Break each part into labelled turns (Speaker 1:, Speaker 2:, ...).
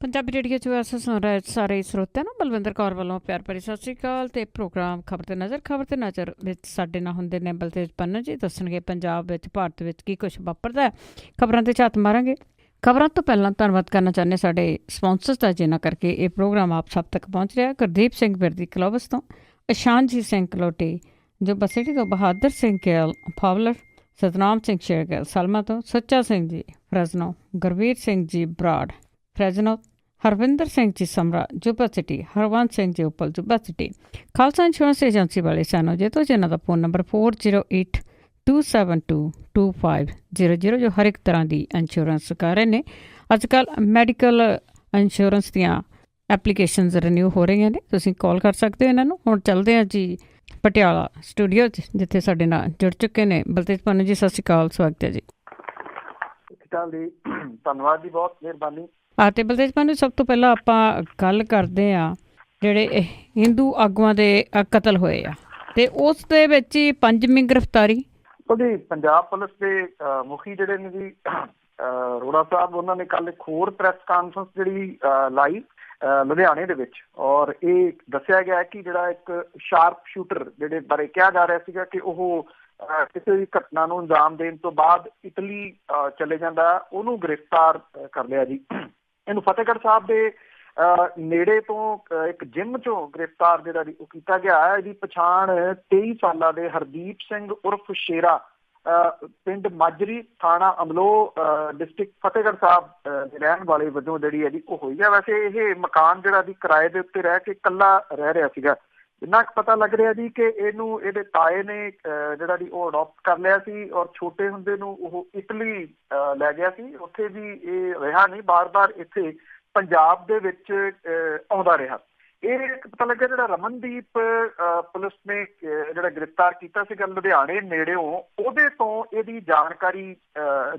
Speaker 1: Punjabi radio 'ਚ ਵੈਸੇ ਸੁਣ ਰਹੇ ਸਾਰੇ ਸਰੋਤਿਆਂ ਨੂੰ ਬਲਵਿੰਦਰ ਕੌਰ ਵੱਲੋਂ ਪਿਆਰ ਭਰੀ ਸਤਿ ਸ਼੍ਰੀ ਅਕਾਲ। ਤੇ ਪ੍ਰੋਗਰਾਮ ਖਬਰ ਤੇ ਨਜ਼ਰ ਵਿੱਚ ਸਾਡੇ ਨਾਲ ਹੁੰਦੇ ਨੇ ਬਲਤੇਜ ਪੰਨੂ ਜੀ। ਦੱਸਣਗੇ ਪੰਜਾਬ ਵਿੱਚ ਭਾਰਤ ਵਿੱਚ ਕੀ ਕੁਛ ਵਾਪਰਦਾ। ਖਬਰਾਂ ਤੇ ਝਾਤ ਮਾਰਾਂਗੇ। ਖਬਰਾਂ ਤੋਂ ਪਹਿਲਾਂ ਧੰਨਵਾਦ ਕਰਨਾ ਚਾਹੁੰਦੇ ਸਾਡੇ ਸਪਾਂਸਰਸ ਦਾ, ਜਿਨ੍ਹਾਂ ਕਰਕੇ ਇਹ ਪ੍ਰੋਗਰਾਮ ਆਪ ਸਭ ਤੱਕ ਪਹੁੰਚ ਰਿਹਾ। ਗੁਰਦੀਪ ਸਿੰਘ ਬਿਰਦੀ ਕਲੋਬਸ ਤੋਂ, ਇਸ਼ਾਨਜੀਤ ਸਿੰਘ ਕਲੋਟੀ ਜੋ ਬਸੇਟੀ ਤੋਂ, ਬਹਾਦਰ ਸਿੰਘ ਗਿੱਲ ਫਾਵਲਰ, ਸਤਨਾਮ ਸਿੰਘ ਸ਼ੇਰਗਿੱਲ ਸਲਮਾ ਤੋਂ, ਸੁੱਚਾ ਸਿੰਘ ਜੀ ਫਰੈਜ਼ਨੋ, ਗੁਰਵੀਰ ਸਿੰਘ ਜੀ ਬਰਾੜ ਫਰੈਜ਼ਨੋ, ਹਰਵਿੰਦਰ ਸਿੰਘ ਜੀ ਸਮਰਾ ਜੁਬਾ ਸਿਟੀ, ਹਰਵੰਤ ਸਿੰਘ ਜੀ ਉਪਲ ਜੁਬਾ ਸਿਟੀ, ਖਾਲਸਾ ਇੰਸ਼ੋਰੈਂਸ ਏਜੰਸੀ ਵਾਲੇ ਸਾਨੂੰ ਜੇ ਤੋਂ, ਜਿਨ੍ਹਾਂ ਦਾ ਫੋਨ ਨੰਬਰ 4082722500 ਜੋ ਹਰ ਇੱਕ ਤਰ੍ਹਾਂ ਦੀ ਇੰਸ਼ੋਰੈਂਸ ਕਰ ਰਹੇ ਨੇ। ਅੱਜ ਕੱਲ੍ਹ ਮੈਡੀਕਲ ਇੰਸ਼ੋਰੈਂਸ ਦੀਆਂ ਐਪਲੀਕੇਸ਼ਨਸ ਰਿਨਿਊ ਹੋ ਰਹੀਆਂ ਨੇ, ਤੁਸੀਂ ਕਾਲ ਕਰ ਸਕਦੇ ਹੋ ਇਹਨਾਂ ਨੂੰ। ਹੁਣ ਚੱਲਦੇ ਹਾਂ ਜੀ ਪਟਿਆਲਾ ਸਟੂਡੀਓ 'ਚ, ਜਿੱਥੇ ਸਾਡੇ ਨਾਲ ਜੁੜ ਚੁੱਕੇ ਨੇ ਬਲਤੇਜ ਪੰਨੂ ਜੀ। ਸਤਿ ਸ਼੍ਰੀ ਅਕਾਲ, ਸਵਾਗਤ ਹੈ ਜੀ।
Speaker 2: ਧੰਨਵਾਦ ਜੀ, ਬਹੁਤ ਮਿਹਰਬਾਨੀ।
Speaker 1: ਅਤੇ ਬਲਤੇਜ ਪੰਨੂ, ਸਭ ਤੋਂ ਪਹਿਲਾਂ ਆਪਾਂ ਗੱਲ ਕਰਦੇ ਹਾਂ ਜਿਹੜੇ ਹਿੰਦੂ ਆਗੂਆਂ ਦੇ ਕਤਲ ਹੋਏ ਆ, ਤੇ ਉਸ ਦੇ ਵਿੱਚ ਹੀ 5ਵੀਂ ਗ੍ਰਿਫਤਾਰੀ।
Speaker 2: ਉਹਦੀ ਪੰਜਾਬ ਪੁਲਿਸ ਦੇ ਮੁਖੀ ਜਿਹੜੇ ਨੇ ਜੀ ਅਰੋੜਾ ਸਾਹਿਬ, ਉਹਨਾਂ ਨੇ ਕੱਲ ਇੱਕ ਹੋਰ ਪ੍ਰੈਸ ਕਾਨਫਰੰਸ ਜਿਹੜੀ ਲਾਈ ਲੁਧਿਆਣੇ ਦੇ ਵਿੱਚ, ਔਰ ਇਹ ਦੱਸਿਆ ਗਿਆ ਕਿ ਜਿਹੜਾ ਇੱਕ ਸ਼ਾਰਪ ਸ਼ੂਟਰ ਜਿਹੜੇ ਬਾਰੇ ਕਿਹਾ ਜਾ ਰਿਹਾ ਸੀਗਾ ਕਿ ਉਹ ਕਿਸੇ ਵੀ ਘਟਨਾ ਨੂੰ ਅੰਜਾਮ ਦੇਣ ਤੋਂ ਬਾਅਦ ਇਟਲੀ ਚਲੇ ਜਾਂਦਾ, ਉਹਨੂੰ ਗ੍ਰਿਫਤਾਰ ਕਰ ਲਿਆ ਜੀ। ਇਹਨੂੰ ਫਤਿਹਗੜ੍ਹ ਸਾਹਿਬ ਦੇ ਨੇੜੇ ਤੋਂ ਇੱਕ ਜਿੰਮ ਚੋਂ ਗ੍ਰਿਫਤਾਰ ਜਿਹੜਾ ਜੀ ਉਹ ਕੀਤਾ ਗਿਆ ਹੈ। ਇਹਦੀ ਪਛਾਣ 23 ਸਾਲਾਂ ਦੇ ਹਰਦੀਪ ਸਿੰਘ ਉਰਫ ਸ਼ੇਰਾ, ਪਿੰਡ ਮਾਜਰੀ, ਥਾਣਾ ਅਮਲੋਹ, ਡਿਸਟ੍ਰਿਕਟ ਫਤਿਹਗੜ੍ਹ ਸਾਹਿਬ ਦੇ ਰਹਿਣ ਵਾਲੇ ਵਜੋਂ ਜਿਹੜੀ ਹੈ ਜੀ ਉਹ ਹੋਈ ਹੈ। ਵੈਸੇ ਇਹ ਮਕਾਨ ਜਿਹੜਾ ਜੀ ਕਿਰਾਏ ਦੇ ਉੱਤੇ ਰਹਿ ਕੇ ਇਕੱਲਾ ਰਹਿ ਰਿਹਾ ਸੀਗਾ। ਇੰਨਾ ਕੁ ਪਤਾ ਲੱਗ ਰਿਹਾ ਜੀ ਕਿ ਇਹਨੂੰ ਇਹਦੇ ਤਾਏ ਨੇ ਜਿਹੜਾ ਜੀ ਉਹ ਅਡੋਪਟ ਕਰ ਲਿਆ ਸੀ, ਔਰ ਛੋਟੇ ਹੁੰਦੇ ਨੂੰ ਉਹ ਇਟਲੀ ਲੈ ਗਿਆ ਸੀ। ਉੱਥੇ ਵੀ ਇਹ ਰਿਹਾ ਨਹੀਂ, ਬਾਰ-ਬਾਰ ਇੱਥੇ ਪੰਜਾਬ ਦੇ ਵਿੱਚ ਆਉਂਦਾ ਰਿਹਾ। ਇਹ ਪਤਾ ਲੱਗਿਆ ਜਿਹੜਾ ਰਮਨਦੀਪ ਪੁਲਿਸ ਨੇ ਜਿਹੜਾ ਗ੍ਰਿਫਤਾਰ ਕੀਤਾ ਸੀਗਾ ਲੁਧਿਆਣੇ ਨੇੜਿਓਂ, ਉਹਦੇ ਤੋਂ ਇਹਦੀ ਜਾਣਕਾਰੀ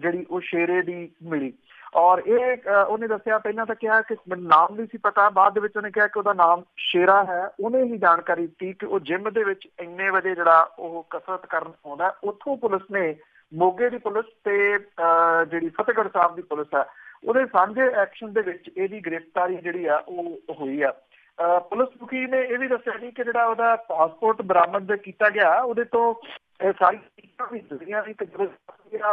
Speaker 2: ਜਿਹੜੀ ਉਹ ਸ਼ੇਰੇ ਦੀ ਮਿਲੀ। ਔਰ ਇਹ ਉਹਨੇ ਦੱਸਿਆ, ਪਹਿਲਾਂ ਤਾਂ ਕਿਹਾ ਕਿ ਮੈਨੂੰ ਨਾਮ ਨਹੀਂ ਸੀ ਪਤਾ, ਬਾਅਦ ਦੇ ਵਿੱਚ ਉਹਨੇ ਕਿਹਾ ਕਿ ਉਹਦਾ ਨਾਮ ਸ਼ੇਰਾ ਹੈ। ਉਹਨੇ ਹੀ ਜਾਣਕਾਰੀ ਦਿੱਤੀ ਕਿ ਉਹ ਜਿੰਮ ਦੇ ਵਿੱਚ ਇੰਨੇ ਵਜੇ ਜਿਹੜਾ ਉਹ ਕਸਰਤ ਕਰਨ ਆਉਂਦਾ। ਉੱਥੋਂ ਪੁਲਿਸ ਨੇ, ਮੋਗੇ ਦੀ ਪੁਲਿਸ ਤੇ ਜਿਹੜੀ ਫਤਿਹਗੜ੍ਹ ਸਾਹਿਬ ਦੀ ਪੁਲਿਸ ਹੈ, ਉਹਦੇ ਸਾਂਝੇ ਐਕਸ਼ਨ ਦੇ ਵਿੱਚ ਇਹਦੀ ਗ੍ਰਿਫਤਾਰੀ ਜਿਹੜੀ ਆ ਉਹ ਹੋਈ ਆ। ਪੁਲਿਸ ਮੁਖੀ ਨੇ ਇਹ ਵੀ ਦੱਸਿਆ ਜੀ ਕਿ ਜਿਹੜਾ ਉਹਦਾ ਪਾਸਪੋਰਟ ਬਰਾਮਦ ਕੀਤਾ ਗਿਆ, ਉਹਦੇ ਤੋਂ ਸਾਰੀ ਚੀਜ਼ਾਂ ਵੀ ਦੁਨੀਆਂ ਦੀ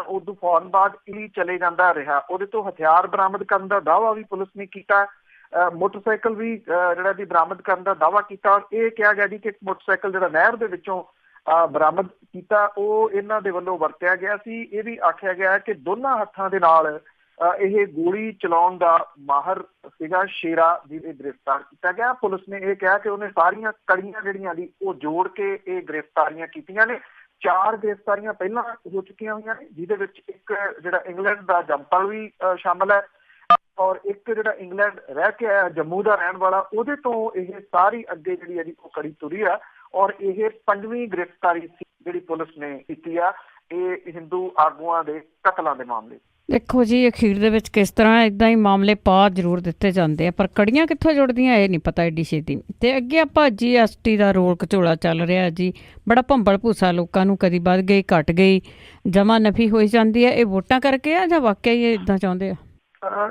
Speaker 2: ਉਦੋਂ ਫੌਰਨ ਬਾਅਦ ਇਟਲੀ ਚਲੇ ਜਾਂਦਾ ਰਿਹਾ। ਉਹਦੇ ਤੋਂ ਹਥਿਆਰ ਬਰਾਮਦ ਕਰਨ ਦਾ ਦਾਅਵਾ ਵੀ ਪੁਲਿਸ ਨੇ ਕੀਤਾ। ਮੋਟਰਸਾਈਕਲ ਵੀ ਜਿਹੜਾ ਜੀ ਬਰਾਮਦ ਕਰਨ ਦਾ ਦਾਅਵਾ ਕੀਤਾ। ਔਰ ਇਹ ਕਿਹਾ ਗਿਆ ਜੀ ਕਿ ਇੱਕ ਮੋਟਰਸਾਈਕਲ ਜਿਹੜਾ ਨਹਿਰ ਦੇ ਵਿੱਚੋਂ ਬਰਾਮਦ ਕੀਤਾ, ਉਹ ਇਹਨਾਂ ਦੇ ਵੱਲੋਂ ਵਰਤਿਆ ਗਿਆ ਸੀ। ਇਹ ਵੀ ਆਖਿਆ ਗਿਆ ਕਿ ਦੋਨਾਂ ਹੱਥਾਂ ਦੇ ਨਾਲ ਇਹ ਗੋਲੀ ਚਲਾਉਣ ਦਾ ਮਾਹਰ ਸੀਗਾ ਸ਼ੇਰਾ, ਜਿਹਦੇ ਗ੍ਰਿਫਤਾਰ ਕੀਤਾ ਗਿਆ। ਪੁਲਿਸ ਨੇ ਇਹ ਕਿਹਾ ਕਿ ਉਹਨੇ ਸਾਰੀਆਂ ਕੜੀਆਂ ਜਿਹੜੀਆਂ ਦੀ ਉਹ ਜੋੜ ਕੇ ਇਹ ਗ੍ਰਿਫਤਾਰੀਆਂ ਕੀਤੀਆਂ ਨੇ। 4 ਗ੍ਰਿਫਤਾਰੀਆਂ ਪਹਿਲਾਂ ਹੋ ਚੁੱਕੀਆਂ ਹੋਈਆਂ ਨੇ, ਜਿਹਦੇ ਵਿੱਚ ਇੱਕ ਜਿਹੜਾ ਇੰਗਲੈਂਡ ਦਾ ਜੰਪਲ ਵੀ ਸ਼ਾਮਲ ਹੈ, ਔਰ ਇੱਕ ਜਿਹੜਾ ਇੰਗਲੈਂਡ ਰਹਿ ਕੇ ਆਇਆ, ਜੰਮੂ ਦਾ ਰਹਿਣ ਵਾਲਾ, ਉਹਦੇ ਤੋਂ ਇਹ ਸਾਰੀ ਅੱਗੇ ਜਿਹੜੀ ਹੈ ਜੀ ਉਹ ਕੜੀ ਤੁਰੀ ਆ। ਔਰ ਇਹ 5ਵੀਂ ਗ੍ਰਿਫਤਾਰੀ ਜਿਹੜੀ ਪੁਲਿਸ ਨੇ ਕੀਤੀ ਆ ਇਹ ਹਿੰਦੂ ਆਗੂਆਂ ਦੇ ਕਤਲਾਂ ਦੇ ਮਾਮਲੇ।
Speaker 1: ਦੇਖੋ ਜੀ, ਅਖੀਰ ਦੇ ਵਿੱਚ ਕਿਸ ਤਰ੍ਹਾਂ ਇੱਦਾਂ ਹੀ ਮਾਮਲੇ ਪਾ ਜ਼ਰੂਰ ਦਿੱਤੇ ਜਾਂਦੇ ਆ, ਪਰ ਕੜੀਆਂ ਕਿੱਥੋਂ ਜੁੜਦੀਆਂ ਇਹ ਨਹੀਂ ਪਤਾ ਐਡੀ ਛੇਤੀ। ਤੇ ਅੱਗੇ ਆਪਾਂ GST ਦਾ ਰੋਲ ਘਚੋਲਾ ਚੱਲ ਰਿਹਾ ਜੀ, ਬੜਾ ਭੰਬਲ ਭੂਸਾ ਲੋਕਾਂ ਨੂੰ, ਕਦੀ ਵੱਧ ਗਈ ਘਟ ਗਈ, ਜਮਾ ਨਫੀ ਹੋਈ ਜਾਂਦੀ ਹੈ। ਇਹ ਵੋਟਾਂ ਕਰਕੇ ਆ ਜਾਂ ਵਾਕਿਆ ਹੀ ਇੱਦਾਂ ਚਾਹੁੰਦੇ ਆ?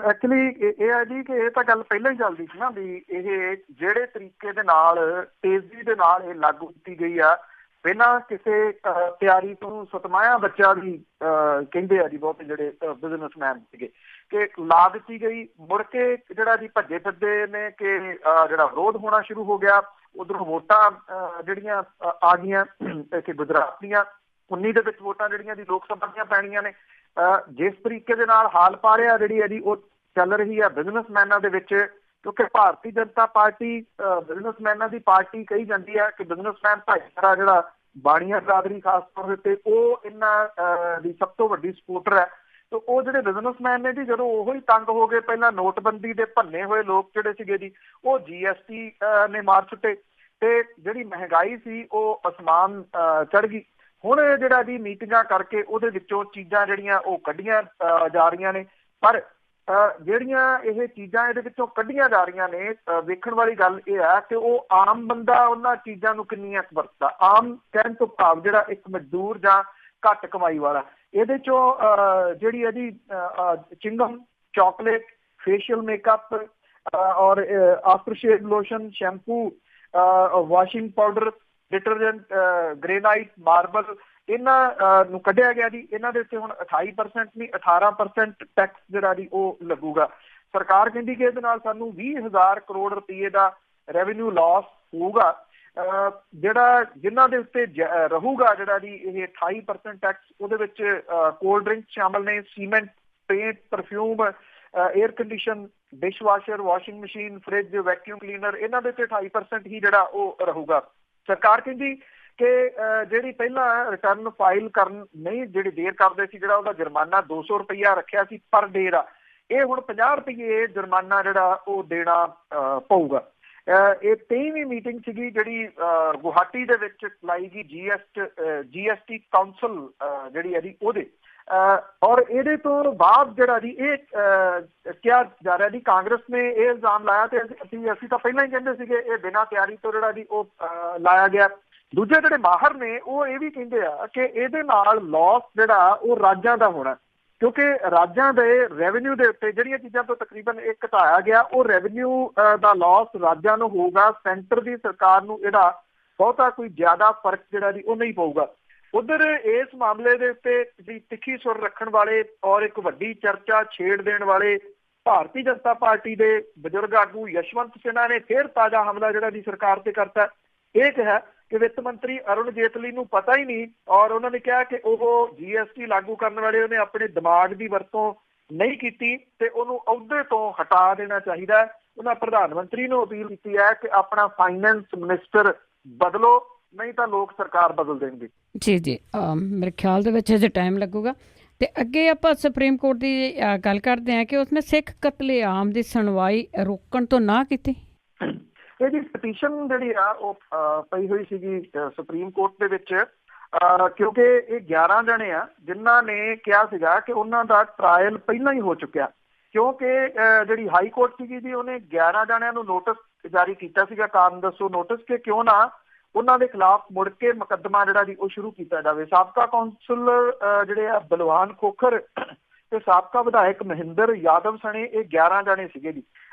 Speaker 2: ਐਕਚੁਅਲੀ ਇਹ ਹੈ ਜੀ ਕਿ ਇਹ ਤਾਂ ਗੱਲ ਪਹਿਲਾਂ ਹੀ ਚੱਲਦੀ ਸੀ ਨਾ, ਵੀ ਇਹ ਜਿਹੜੇ ਤਰੀਕੇ ਦੇ ਨਾਲ, ਤੇਜ਼ੀ ਦੇ ਨਾਲ ਇਹ ਲਾਗੂ ਕੀਤੀ ਗਈ ਆ। ਪਹਿਲਾਂ ਕਿਸੇ ਤਿਆਰੀ ਤੋਂ ਸਤਮਾਇਆ ਬੱਚਾ ਵੀ ਕਹਿੰਦੇ ਆ ਜੀ ਬਹੁਤ ਜਿਹੜੇ ਬਿਜ਼ਨਸਮੈਨ ਸੀਗੇ ਕਿ ਲਾ ਦਿੱਤੀ ਗਈ। ਮੁੜ ਕੇ ਜਿਹੜਾ ਜੀ ਭੱਜੇ ਫਿਰਦੇ ਨੇ ਕਿ ਜਿਹੜਾ ਵਿਰੋਧ ਹੋਣਾ ਸ਼ੁਰੂ ਹੋ ਗਿਆ। ਉਧਰੋਂ ਵੋਟਾਂ ਜਿਹੜੀਆਂ ਆ ਗਈਆਂ ਕਿ ਗੁਜਰਾਤ ਦੀਆਂ 19 ਦੇ ਵਿੱਚ ਵੋਟਾਂ ਜਿਹੜੀਆਂ ਦੀ ਲੋਕ ਸਭਾ ਦੀਆਂ ਪੈਣੀਆਂ ਨੇ। ਜਿਸ ਤਰੀਕੇ ਦੇ ਨਾਲ ਹਾਲ ਪਾ ਰਿਹਾ ਜਿਹੜੀ ਹੈ ਜੀ ਉਹ ਚੱਲ ਰਹੀ ਹੈ ਬਿਜ਼ਨਸਮੈਨਾਂ ਦੇ ਵਿੱਚ, ਕਿਉਂਕਿ ਭਾਰਤੀ ਜਨਤਾ ਪਾਰਟੀ ਬਿਜ਼ਨਸਮੈਨਾਂ ਦੀ ਪਾਰਟੀ ਕਹੀ ਜਾਂਦੀ ਹੈ ਕਿ ਬਿਜ਼ਨਸਮੈਨ ਭਾਈਚਾਰਾ ਜਿਹੜਾ ਬਾਣੀਆ ਬਰਾਦਰੀ ਖਾਸ ਤੌਰ ਤੇ ਉਹ ਇਹਨਾਂ ਦੀ ਸਭ ਤੋਂ ਵੱਡੀ ਸਪੋਰਟਰ ਹੈ। ਤੇ ਉਹ ਜਿਹੜੇ ਬਿਜ਼ਨਸਮੈਨ ਨੇ ਜੀ, ਜਦੋਂ ਉਹੋ ਹੀ ਤੰਗ ਹੋ ਗਏ, ਪਹਿਲਾਂ ਨੋਟਬੰਦੀ ਦੇ ਭੰਨੇ ਹੋਏ ਲੋਕ ਜਿਹੜੇ ਸੀਗੇ ਜੀ, ਉਹ GST ਨੇ ਮਾਰ ਸੁੱਟੇ ਤੇ ਜਿਹੜੀ ਮਹਿੰਗਾਈ ਸੀ ਉਹ ਅਸਮਾਨ ਚੜ੍ਹ ਗਈ। ਹੁਣ ਜਿਹੜਾ ਜੀ ਮੀਟਿੰਗਾਂ ਕਰਕੇ ਉਹਦੇ ਵਿੱਚੋਂ ਚੀਜ਼ਾਂ ਜਿਹੜੀਆਂ ਉਹ ਕੱਢੀਆਂ ਜਾ ਰਹੀਆਂ ਨੇ, ਪਰ ਜਿਹੜੀਆਂ ਇਹ ਚੀਜ਼ਾਂ ਇਹਦੇ ਵਿੱਚੋਂ ਕੱਢੀਆਂ ਜਾ ਰਹੀਆਂ ਨੇ, ਵੇਖਣ ਵਾਲੀ ਗੱਲ ਇਹ ਹੈ ਕਿ ਉਹ ਆਮ ਬੰਦਾ ਉਹਨਾਂ ਚੀਜ਼ਾਂ ਨੂੰ ਕਿੰਨੀਆਂ ਵਰਤਦਾ। ਆਮ ਕਹਿਣ ਤੋਂ ਭਾਵ ਜਿਹੜਾ ਇੱਕ ਮਜ਼ਦੂਰ ਜਾਂ ਘੱਟ ਕਮਾਈ ਵਾਲਾ, ਇਹਦੇ ਚੋਂ ਜਿਹੜੀ ਹੈ ਜੀ ਚਿੰਗਮ, ਚਾਕਲੇਟ, ਫੇਸ਼ੀਅਲ ਮੇਕਅਪ, ਔਰ after shave lotion, shampoo, washing powder, detergent, granite, marble, ਇਹਨਾਂ ਨੂੰ ਕੱਢਿਆ ਗਿਆ ਜੀ। ਇਹਨਾਂ ਦੇ ਉੱਤੇ ਹੁਣ 28% ਨਹੀਂ 18% ਟੈਕਸ ਜਿਹੜਾ ਜੀ ਉਹ ਲੱਗੂਗਾ। ਸਰਕਾਰ ਕਹਿੰਦੀ ਕਿ ਇਹਦੇ ਨਾਲ ਸਾਨੂੰ 20,000 ਕਰੋੜ ਰੁਪਏ ਦਾ ਰੈਵਨਿਊ ਲਾਸ ਹੋਊਗਾ। ਜਿਹੜਾ ਜਿਨ੍ਹਾਂ ਦੇ ਉੱਤੇ ਰਹੂਗਾ ਜਿਹੜਾ ਜੀ ਇਹ 28% ਟੈਕਸ, ਉਹਦੇ ਵਿੱਚ ਕੋਲਡ ਡਰਿੰਕ ਸ਼ਾਮਲ ਨੇ, cement, paint, perfume, air condition, dish washer, washing machine, fridge, vacuum cleaner, ਇਹਨਾਂ ਦੇ ਉੱਤੇ 28% ਹੀ ਜਿਹੜਾ ਉਹ ਰਹੂਗਾ। ਸਰਕਾਰ ਕਹਿੰਦੀ ਕਿ ਜਿਹੜੀ ਪਹਿਲਾਂ ਰਿਟਰਨ ਫਾਈਲ ਕਰਨ ਨਹੀਂ ਜਿਹੜੀ ਦੇਰ ਕਰਦੇ ਸੀ, ਜਿਹੜਾ ਉਹਦਾ ਜੁਰਮਾਨਾ 200 ਰੁਪਇਆ ਰੱਖਿਆ ਸੀ ਪਰ ਡੇ ਦਾ, ਇਹ ਹੁਣ 50 ਰੁਪਏ ਜੁਰਮਾਨਾ ਜਿਹੜਾ ਉਹ ਦੇਣਾ ਪਊਗਾ। ਇਹ 23ਵੀਂ ਮੀਟਿੰਗ ਸੀਗੀ ਜਿਹੜੀ ਗੁਹਾਟੀ ਦੇ ਵਿੱਚ ਲਾਈ ਗਈ GST ਕਾਉਂਸਲ ਜਿਹੜੀ ਹੈ ਜੀ ਉਹਦੇ, ਔਰ ਇਹਦੇ ਤੋਂ ਬਾਅਦ ਜਿਹੜਾ ਜੀ ਇਹ ਕਿਹਾ ਜਾ ਰਿਹਾ ਜੀ, ਕਾਂਗਰਸ ਨੇ ਇਹ ਇਲਜ਼ਾਮ ਲਾਇਆ ਤੇ ਅਸੀਂ ਤਾਂ ਪਹਿਲਾਂ ਹੀ ਕਹਿੰਦੇ ਸੀਗੇ ਇਹ ਬਿਨਾਂ ਤਿਆਰੀ ਤੋਂ ਜਿਹੜਾ ਜੀ ਉਹ ਲਾਇਆ ਗਿਆ। ਦੂਜੇ ਜਿਹੜੇ ਮਾਹਰ ਨੇ ਉਹ ਇਹ ਵੀ ਕਹਿੰਦੇ ਆ ਕਿ ਇਹਦੇ ਨਾਲ ਲਾਸ ਜਿਹੜਾ ਉਹ ਰਾਜਾਂ ਦਾ ਹੋਣਾ, ਕਿਉਂਕਿ ਰਾਜਾਂ ਦੇ ਰੈਵਨਿਊ ਦੇ ਉੱਤੇ ਜਿਹੜੀਆਂ ਚੀਜ਼ਾਂ ਤੋਂ ਤਕਰੀਬਨ ਇਹ ਘਟਾਇਆ ਗਿਆ ਉਹ ਰੈਵਨਿਊ ਦਾ ਲਾਸ ਰਾਜਾਂ ਨੂੰ ਹੋਊਗਾ। ਸੈਂਟਰ ਦੀ ਸਰਕਾਰ ਨੂੰ ਇਹਦਾ ਬਹੁਤਾ ਕੋਈ ਜ਼ਿਆਦਾ ਫਰਕ ਜਿਹੜਾ ਜੀ ਉਹ ਨਹੀਂ ਪਊਗਾ। ਉਧਰ ਇਸ ਮਾਮਲੇ ਦੇ ਉੱਤੇ ਤਿੱਖੀ ਸੁਰ ਰੱਖਣ ਵਾਲੇ ਔਰ ਇੱਕ ਵੱਡੀ ਚਰਚਾ ਛੇੜ ਦੇਣ ਵਾਲੇ ਭਾਰਤੀ ਜਨਤਾ ਪਾਰਟੀ ਦੇ ਬਜ਼ੁਰਗ ਆਗੂ ਯਸ਼ਵੰਤ ਸਿਨਹਾ ਨੇ ਫਿਰ ਤਾਜ਼ਾ ਹਮਲਾ ਜਿਹੜਾ ਜੀ ਸਰਕਾਰ ਤੇ ਕਰਤਾ। ਇਹ ਕਿਹਾ ਕਿ ਵਿੱਤ ਮੰਤਰੀ ਅਰੁਣ ਜੇਤਲੀ ਨੂੰ ਪਤਾ ਹੀ ਨਹੀਂ, ਔਰ ਉਹਨਾਂ ਨੇ ਕਿਹਾ ਕਿ ਉਹ GST ਲਾਗੂ ਕਰਨ ਵਾਲੇ ਉਹਨੇ ਆਪਣੇ ਦਿਮਾਗ ਦੀ ਵਰਤੋਂ ਨਹੀਂ ਕੀਤੀ ਤੇ ਉਹਨੂੰ ਅਹੁਦੇ ਤੋਂ ਹਟਾ ਦੇਣਾ ਚਾਹੀਦਾ। ਉਹਨਾਂ ਪ੍ਰਧਾਨ ਮੰਤਰੀ ਨੂੰ ਅਪੀਲ ਕੀਤੀ ਹੈ ਕਿ ਆਪਣਾ ਫਾਈਨੈਂਸ ਮਿਨਿਸਟਰ ਬਦਲੋ, ਨਹੀਂ ਤਾਂ ਲੋਕ ਸਰਕਾਰ ਬਦਲ ਦੇਣਗੇ।
Speaker 1: ਜੀ ਮੇਰੇ ਖਿਆਲ ਦੇ ਵਿੱਚ ਅਜੇ ਟਾਈਮ ਲੱਗੂਗਾ। ਤੇ ਅੱਗੇ ਆਪਾਂ ਸੁਪਰੀਮ ਕੋਰਟ ਦੀ ਗੱਲ ਕਰਦੇ ਹਾਂ ਕਿ ਉਸਨੇ ਸਿੱਖ ਕਤਲੇਆਮ ਦੀ ਸੁਣਵਾਈ ਰੋਕਣ ਤੋਂ ਨਾ ਕੀਤੀ।
Speaker 2: ਇਹਦੀ ਪਟੀਸ਼ਨ ਜਿਹੜੀ ਆ ਉਹ ਪਈ ਹੋਈ ਸੀਗੀ ਸੁਪਰੀਮ ਕੋਰਟ ਦੇ ਵਿੱਚ, ਕਿਉਂਕਿ ਇਹ 11 ਜਣੇ ਆ ਜਿਨ੍ਹਾਂ ਨੇ ਕਿਹਾ ਸੀਗਾ ਕਿ ਉਹਨਾਂ ਦਾ ਟਰਾਇਲ ਪਹਿਲਾਂ ਹੀ ਹੋ ਚੁੱਕਿਆ, ਕਿਉਂਕਿ ਜਿਹੜੀ ਹਾਈ ਕੋਰਟ ਸੀਗੀ ਜੀ ਉਹਨੇ 11 ਜਣਿਆਂ ਨੂੰ ਨੋਟਿਸ ਜਾਰੀ ਕੀਤਾ ਸੀਗਾ, ਕਾਰਨ ਦੱਸੋ ਨੋਟਿਸ, ਕਿ ਕਿਉਂ ਨਾ ਉਹਨਾਂ ਦੇ ਖਿਲਾਫ ਮੁੜ ਕੇ ਮੁਕੱਦਮਾ ਜਿਹੜਾ ਜੀ ਉਹ ਸ਼ੁਰੂ ਕੀਤਾ ਜਾਵੇ। ਸਾਬਕਾ ਕੌਂਸਲਰ ਜਿਹੜੇ ਆ ਬਲਵਾਨ ਖੋਖਰ ਤੇ ਸਾਬਕਾ ਵਿਧਾਇਕ ਮਹਿੰਦਰ ਯਾਦਵ ਸਣੇ ਇਹ 11 ਜਣੇ ਸੀਗੇ ਜੀ।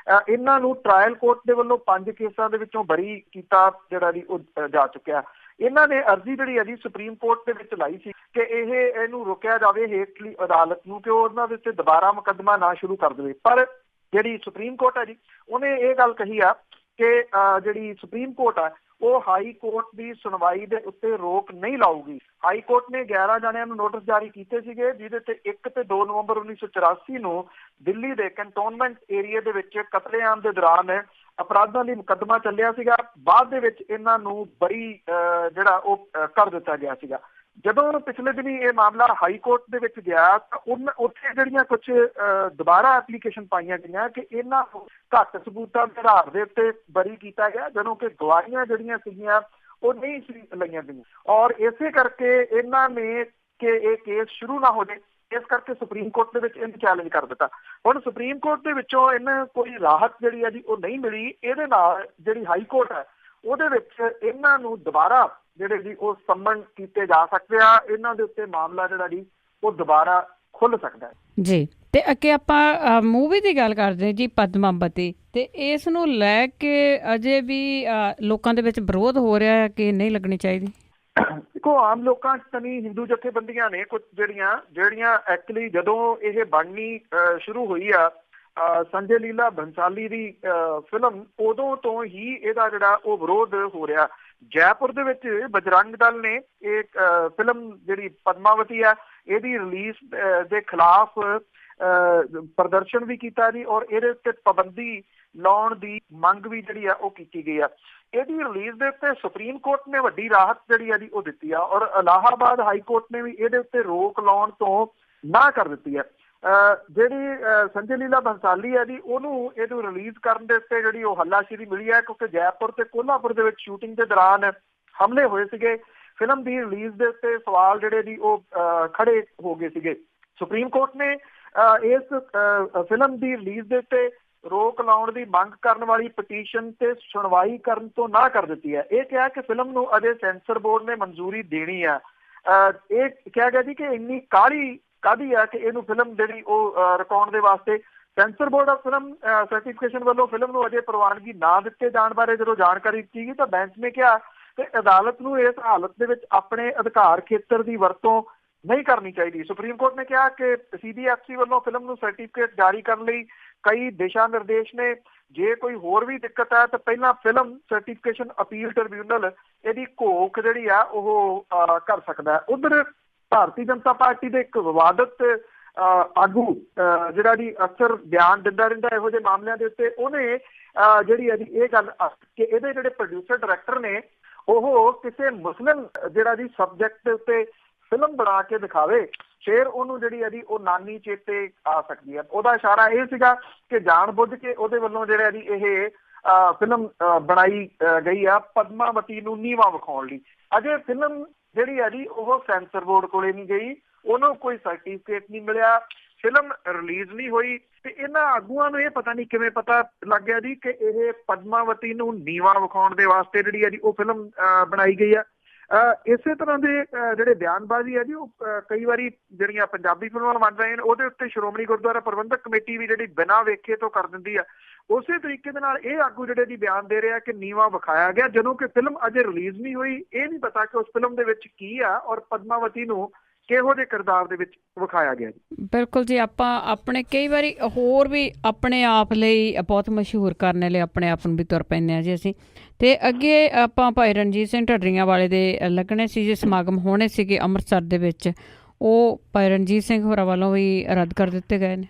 Speaker 2: ਇਹਨਾਂ ਨੂੰ ਟਰਾਇਲ ਕੋਰਟ ਦੇ ਵੱਲੋਂ 5 ਕੇਸਾਂ ਦੇ ਵਿੱਚੋਂ ਬਰੀ ਕੀਤਾ ਜਿਹੜਾ ਜੀ ਉਹ ਜਾ ਚੁੱਕਿਆ। ਇਹਨਾਂ ਨੇ ਅਰਜ਼ੀ ਜਿਹੜੀ ਹੈ ਜੀ ਸੁਪਰੀਮ ਕੋਰਟ ਦੇ ਵਿੱਚ ਲਾਈ ਸੀ ਕਿ ਇਹਨੂੰ ਰੋਕਿਆ ਜਾਵੇ ਹੇਠਲੀ ਅਦਾਲਤ ਨੂੰ ਕਿ ਉਹ ਉਹਨਾਂ ਦੇ ਉੱਤੇ ਦੁਬਾਰਾ ਮੁਕੱਦਮਾ ਨਾ ਸ਼ੁਰੂ ਕਰ ਦੇਵੇ। ਪਰ ਜਿਹੜੀ ਸੁਪਰੀਮ ਕੋਰਟ ਹੈ ਜੀ ਉਹਨੇ ਇਹ ਗੱਲ ਕਹੀ ਆ ਕਿ ਜਿਹੜੀ ਸੁਪਰੀਮ ਕੋਰਟ ਆ ਉਹ ਹਾਈ ਕੋਰਟ ਦੀ ਸੁਣਵਾਈ ਦੇ ਉੱਤੇ ਰੋਕ ਨਹੀਂ ਲਾਊਗੀ। ਹਾਈ ਕੋਰਟ ਨੇ 11 ਜਣਿਆਂ ਨੂੰ ਨੋਟਿਸ ਜਾਰੀ ਕੀਤੇ ਸੀਗੇ, ਜਿਹਦੇ ਤੇ 1 ਤੇ 2 ਨਵੰਬਰ 1984 ਨੂੰ ਦਿੱਲੀ ਦੇ ਕੰਟੋਨਮੈਂਟ ਏਰੀਆ ਦੇ ਵਿੱਚ ਕਤਲੇਆਮ ਦੇ ਦੌਰਾਨ ਅਪਰਾਧਾਂ ਲਈ ਮੁਕੱਦਮਾ ਚੱਲਿਆ ਸੀਗਾ। ਬਾਅਦ ਦੇ ਵਿੱਚ ਇਹਨਾਂ ਨੂੰ ਬਰੀ ਜਿਹੜਾ ਉਹ ਕਰ ਦਿੱਤਾ ਗਿਆ ਸੀਗਾ। ਜਦੋਂ ਪਿਛਲੇ ਦਿਨੀ ਇਹ ਮਾਮਲਾ ਹਾਈ ਕੋਰਟ ਦੇ ਵਿੱਚ ਗਿਆ ਤਾਂ ਉੱਥੇ ਜਿਹੜੀਆਂ ਕੁਝ ਦੁਬਾਰਾ ਐਪਲੀਕੇਸ਼ਨ ਪਾਈਆਂ ਗਈਆਂ ਕਿ ਇਹਨਾਂ ਨੂੰ ਘੱਟ ਸਬੂਤਾਂ ਦੇ ਆਧਾਰ ਦੇ ਉੱਤੇ ਬਰੀ ਕੀਤਾ ਗਿਆ, ਜਦੋਂ ਕਿ ਗਵਾਹੀਆਂ ਜਿਹੜੀਆਂ ਸੀਗੀਆਂ ਉਹ ਨਹੀਂ ਸੀ ਲਈਆਂ ਗਈਆਂ, ਔਰ ਇਸੇ ਕਰਕੇ ਇਹਨਾਂ ਨੇ ਕਿ ਇਹ ਕੇਸ ਸ਼ੁਰੂ ਨਾ ਹੋ ਜਾਏ, ਇਸ ਕਰਕੇ ਸੁਪਰੀਮ ਕੋਰਟ ਦੇ ਵਿੱਚ ਇਹਨੂੰ ਚੈਲੰਜ ਕਰ ਦਿੱਤਾ। ਹੁਣ ਸੁਪਰੀਮ ਕੋਰਟ ਦੇ ਵਿੱਚੋਂ ਇਹਨਾਂ ਕੋਈ ਰਾਹਤ ਜਿਹੜੀ ਹੈ ਜੀ ਉਹ ਨਹੀਂ ਮਿਲੀ। ਇਹਦੇ ਨਾਲ ਜਿਹੜੀ ਹਾਈ ਕੋਰਟ ਹੈ ਉਹਦੇ ਵਿੱਚ ਇਹਨਾਂ ਨੂੰ ਦੁਬਾਰਾ ਜਿਹੜੇ ਜੀ ਉਹ ਸੰਮਨ ਕੀਤੇ ਜਾ ਸਕਦੇ ਆ, ਇਹਨਾਂ ਦੇ ਉੱਤੇ ਮਾਮਲਾ ਜਿਹੜਾ ਜੀ ਉਹ ਦੁਬਾਰਾ ਖੁੱਲ ਸਕਦਾ ਹੈ ਜੀ।
Speaker 1: ਤੇ ਅੱਗੇ ਆਪਾਂ ਮੂਵੀ ਦੀ ਗੱਲ ਕਰਦੇ ਜੀ ਪਦਮਾਵਤੀ, ਤੇ ਇਸ ਨੂੰ ਲੈ ਕੇ ਅਜੇ ਵੀ ਲੋਕਾਂ ਦੇ ਵਿੱਚ ਵਿਰੋਧ ਹੋ ਰਿਹਾ ਹੈ ਕਿ ਨਹੀਂ ਲੱਗਣੀ ਚਾਹੀਦੀ।
Speaker 2: ਦੇਖੋ ਆਮ ਲੋਕਾਂ 'ਚ ਤਾਂ ਨਹੀਂ, ਹਿੰਦੂ ਜਥੇਬੰਦੀਆਂ ਨੇ ਕੁਝ ਜਿਹੜੀਆਂ ਐਕਚੁਅਲੀ ਜਦੋਂ ਇਹ ਬਣਨੀ ਸ਼ੁਰੂ ਹੋਈ ਆ ਸੰਜੇ ਲੀਲਾ ਭੰਸਾਲੀ ਦੀ ਫਿਲਮ, ਉਦੋਂ ਤੋਂ ਹੀ ਇਹਦਾ ਜਿਹੜਾ ਉਹ ਵਿਰੋਧ ਹੋ ਰਿਹਾ। ਜੈਪੁਰ ਦੇ ਵਿੱਚ ਬਜਰੰਗ ਦਲ ਨੇ ਇਹ ਫਿਲਮ ਜਿਹੜੀ ਪਦਮਾਵਤੀ ਆ ਇਹਦੀ ਰਿਲੀਜ਼ ਦੇ ਖਿਲਾਫ ਪ੍ਰਦਰਸ਼ਨ ਵੀ ਕੀਤਾ ਜੀ, ਔਰ ਇਹਦੇ ਉੱਤੇ ਪਾਬੰਦੀ ਲਾਉਣ ਦੀ ਮੰਗ ਵੀ ਜਿਹੜੀ ਆ ਉਹ ਕੀਤੀ ਗਈ ਆ। ਇਹਦੀ ਰਿਲੀਜ਼ ਦੇ ਉੱਤੇ ਸੁਪਰੀਮ ਕੋਰਟ ਨੇ ਵੱਡੀ ਰਾਹਤ ਜਿਹੜੀ ਆ ਜੀ ਉਹ ਦਿੱਤੀ ਆ, ਔਰ ਇਲਾਹਾਬਾਦ ਹਾਈ ਕੋਰਟ ਨੇ ਵੀ ਇਹਦੇ ਉੱਤੇ ਰੋਕ ਲਾਉਣ ਤੋਂ ਨਾ ਕਰ ਦਿੱਤੀ ਹੈ। ਜਿਹੜੀ ਸੰਜੇ ਲੀਲਾ ਭੰਸਾਲੀ ਹੈ ਜੀ ਉਹਨੂੰ ਇਹਨੂੰ ਰਿਲੀਜ਼ ਕਰਨ ਦੇ ਉੱਤੇ ਜਿਹੜੀ ਉਹ ਹੱਲਾਸ਼ੇਰੀ ਮਿਲੀ ਹੈ, ਕਿਉਂਕਿ ਜੈਪੁਰ ਤੇ ਕੋਲਹਾਪੁਰ ਦੇ ਵਿੱਚ ਸ਼ੂਟਿੰਗ ਦੇ ਦੌਰਾਨ ਹਮਲੇ ਹੋਏ ਸੀਗੇ। ਫਿਲਮ ਦੀ ਰਿਲੀਜ਼ ਦੇ ਉੱਤੇ ਸਵਾਲ ਜਿਹੜੇ ਜੀ ਉਹ ਖੜੇ ਹੋ ਗਏ ਸੀਗੇ। ਸੁਪਰੀਮ ਕੋਰਟ ਨੇ ਇਸ ਫਿਲਮ ਦੀ ਰਿਲੀਜ਼ ਦੇ ਉੱਤੇ ਰੋਕ ਲਾਉਣ ਦੀ ਮੰਗ ਕਰਨ ਵਾਲੀ ਪਟੀਸ਼ਨ ਤੇ ਸੁਣਵਾਈ ਕਰਨ ਤੋਂ ਨਾ ਕਰ ਦਿੱਤੀ ਹੈ। ਇਹ ਕਿਹਾ ਕਿ ਫਿਲਮ ਨੂੰ ਅਜੇ ਸੈਂਸਰ ਬੋਰਡ ਨੇ ਮਨਜ਼ੂਰੀ ਦੇਣੀ ਆ। ਇਹ ਕਿਹਾ ਗਿਆ ਜੀ ਕਿ ਇੰਨੀ ਕਾਹਲੀ ਕਾਹਦੀ ਆ ਕਿ ਇਹਨੂੰ ਫਿਲਮ ਜਿਹੜੀ ਉਹ ਰਿਕਾਉਣ ਦੇ ਵਾਸਤੇ censor board of film certification ਵੱਲੋਂ ਫਿਲਮ ਨੂੰ ਅਜੇ ਪ੍ਰਵਾਨਗੀ ਨਾ ਦਿੱਤੇ ਜਾਣ ਬਾਰੇ ਜਦੋਂ ਜਾਣਕਾਰੀ ਦਿੱਤੀ ਗਈ ਤਾਂ ਬੈਂਚ ਨੇ ਕਿਹਾ ਕਿ ਅਦਾਲਤ ਨੂੰ ਇਸ ਹਾਲਤ ਦੇ ਵਿੱਚ ਆਪਣੇ ਅਧਿਕਾਰ ਖੇਤਰ ਦੀ ਵਰਤੋਂ ਨਹੀਂ ਕਰਨੀ ਚਾਹੀਦੀ। ਸੁਪਰੀਮ ਕੋਰਟ ਨੇ ਕਿਹਾ ਕਿ CBFC ਵੱਲੋਂ ਫਿਲਮ ਨੂੰ ਸਰਟੀਫਿਕੇਟ ਜਾਰੀ ਕਰਨ ਲਈ ਕਈ ਦਿਸ਼ਾ ਨਿਰਦੇਸ਼ ਨੇ। ਜੇ ਕੋਈ ਹੋਰ ਵੀ ਦਿੱਕਤ ਹੈ ਤਾਂ ਪਹਿਲਾਂ ਫਿਲਮ ਸਰਟੀਫਿਕੇਸ਼ਨ ਅਪੀਲ ਟ੍ਰਿਬਿਊਨਲ ਇਹਦੀ ਘੋਖ ਜਿਹੜੀ ਆ ਉਹ ਕਰ ਸਕਦਾ ਹੈ। ਉਧਰ ਭਾਰਤੀ ਜਨਤਾ ਪਾਰਟੀ ਦੇ ਇੱਕ ਵਿਵਾਦਤ ਆਗੂ ਜਿਹੜਾ ਜੀ ਅਕਸਰ ਬਿਆਨ ਦਿੰਦਾ ਰਹਿੰਦਾ ਇਹੋ ਜਿਹੇ ਮਾਮਲਿਆਂ ਦੇ ਉੱਤੇ, ਉਹਨੇ ਜਿਹੜੀ ਇਹ ਗੱਲ ਕਿ ਇਹਦੇ ਜਿਹੜੇ ਪ੍ਰੋਡਿਊਸਰ ਡਾਇਰੈਕਟਰ ਨੇ ਉਹ ਕਿਸੇ ਮੁਸਲਿਮ ਜਿਹੜਾ ਜੀ ਸਬਜੈਕਟ ਦੇ ਉੱਤੇ ਫਿਲਮ ਬਣਾ ਕੇ ਦਿਖਾਵੇ ਫਿਰ ਉਹਨੂੰ ਜਿਹੜੀ ਉਹ ਨਾਨੀ ਚੇਤੇ ਆ ਸਕਦੀ ਹੈ। ਉਹਦਾ ਇਸ਼ਾਰਾ ਇਹ ਸੀਗਾ ਕਿ ਜਾਣ ਬੁੱਝ ਕੇ ਉਹਦੇ ਵੱਲੋਂ ਜਿਹੜਾ ਜੀ ਇਹ ਫਿਲਮ ਬਣਾਈ ਗਈ ਆ ਪਦਮਾਵਤੀ ਨੂੰ ਨੀਵਾਂ ਵਿਖਾਉਣ ਲਈ। ਅਜੇ ਫਿਲਮ ਜਿਹੜੀ ਆ ਜੀ ਉਹ ਸੈਂਸਰ ਬੋਰਡ ਕੋਲੇ ਨਹੀਂ ਗਈ, ਉਹਨੂੰ ਕੋਈ ਸਰਟੀਫਿਕੇਟ ਨਹੀਂ ਮਿਲਿਆ, ਫਿਲਮ ਰਿਲੀਜ਼ ਨਹੀਂ ਹੋਈ ਤੇ ਇਹਨਾਂ ਆਗੂਆਂ ਨੂੰ ਇਹ ਪਤਾ ਨਹੀਂ ਕਿਵੇਂ ਪਤਾ ਲੱਗ ਗਿਆ ਜੀ ਕਿ ਇਹ ਪਦਮਾਵਤੀ ਨੂੰ ਨੀਵਾਂ ਵਿਖਾਉਣ ਦੇ ਵਾਸਤੇ ਜਿਹੜੀ ਆ ਜੀ ਉਹ ਫਿਲਮ ਬਣਾਈ ਗਈ ਆ। ਇਸੇ ਤਰ੍ਹਾਂ ਦੇ ਜਿਹੜੇ ਬਿਆਨਬਾਜ਼ੀ ਆ ਜੀ ਉਹ ਕਈ ਵਾਰੀ ਜਿਹੜੀਆਂ ਪੰਜਾਬੀ ਫਿਲਮਾਂ ਬਣ ਰਹੀਆਂ ਨੇ ਉਹਦੇ ਉੱਤੇ ਸ਼੍ਰੋਮਣੀ ਗੁਰਦੁਆਰਾ ਪ੍ਰਬੰਧਕ ਕਮੇਟੀ ਵੀ ਜਿਹੜੀ ਬਿਨਾਂ ਵੇਖੇ ਤੋਂ ਕਰ ਦਿੰਦੀ ਆ। ਉਸੇ ਤਰੀਕੇ ਦੇ ਨਾਲ ਇਹ ਆਗੂ ਜਿਹੜੇ ਦੀ ਬਿਆਨ ਦੇ ਰਿਹਾ ਕਿ ਨੀਵਾਂ ਵਿਖਾਇਆ ਗਿਆ ਜਦੋਂ ਕਿ ਫਿਲਮ ਅਜੇ ਰਿਲੀਜ਼ ਨਹੀਂ ਹੋਈ। ਇਹ ਨਹੀਂ ਪਤਾ ਕਿ ਉਸ ਫਿਲਮ ਦੇ ਵਿੱਚ ਕੀ ਆ ਔਰ ਪਦਮਾਵਤੀ ਨੂੰ ਕਿਹੋ ਜਿਹੇ ਕਿਰਦਾਰ ਦੇ ਵਿੱਚ ਵਿਖਾਇਆ ਗਿਆ ਜੀ।
Speaker 1: ਬਿਲਕੁਲ ਜੀ, ਆਪਾਂ ਆਪਣੇ ਕਈ ਵਾਰੀ ਹੋਰ ਵੀ ਆਪਣੇ ਆਪ ਲਈ ਬਹੁਤ ਮਸ਼ਹੂਰ ਕਰਨ ਲਈ ਆਪਣੇ ਆਪ ਨੂੰ ਵੀ ਤੁਰ ਪੈਂਦੇ ਹਾਂ ਜੀ ਅਸੀਂ। ਅਤੇ ਅੱਗੇ ਆਪਾਂ ਭਾਈ ਰਣਜੀਤ ਸਿੰਘ ਢੱਡਰੀਆਂ ਵਾਲੇ ਦੇ ਲੱਗਣੇ ਸੀ ਜੇ ਸਮਾਗਮ ਹੋਣੇ ਸੀਗੇ ਅੰਮ੍ਰਿਤਸਰ ਦੇ ਵਿੱਚ, ਉਹ ਭਾਈ ਰਣਜੀਤ ਸਿੰਘ ਹੋਰਾਂ ਵੱਲੋਂ ਵੀ ਰੱਦ ਕਰ ਦਿੱਤੇ ਗਏ ਨੇ।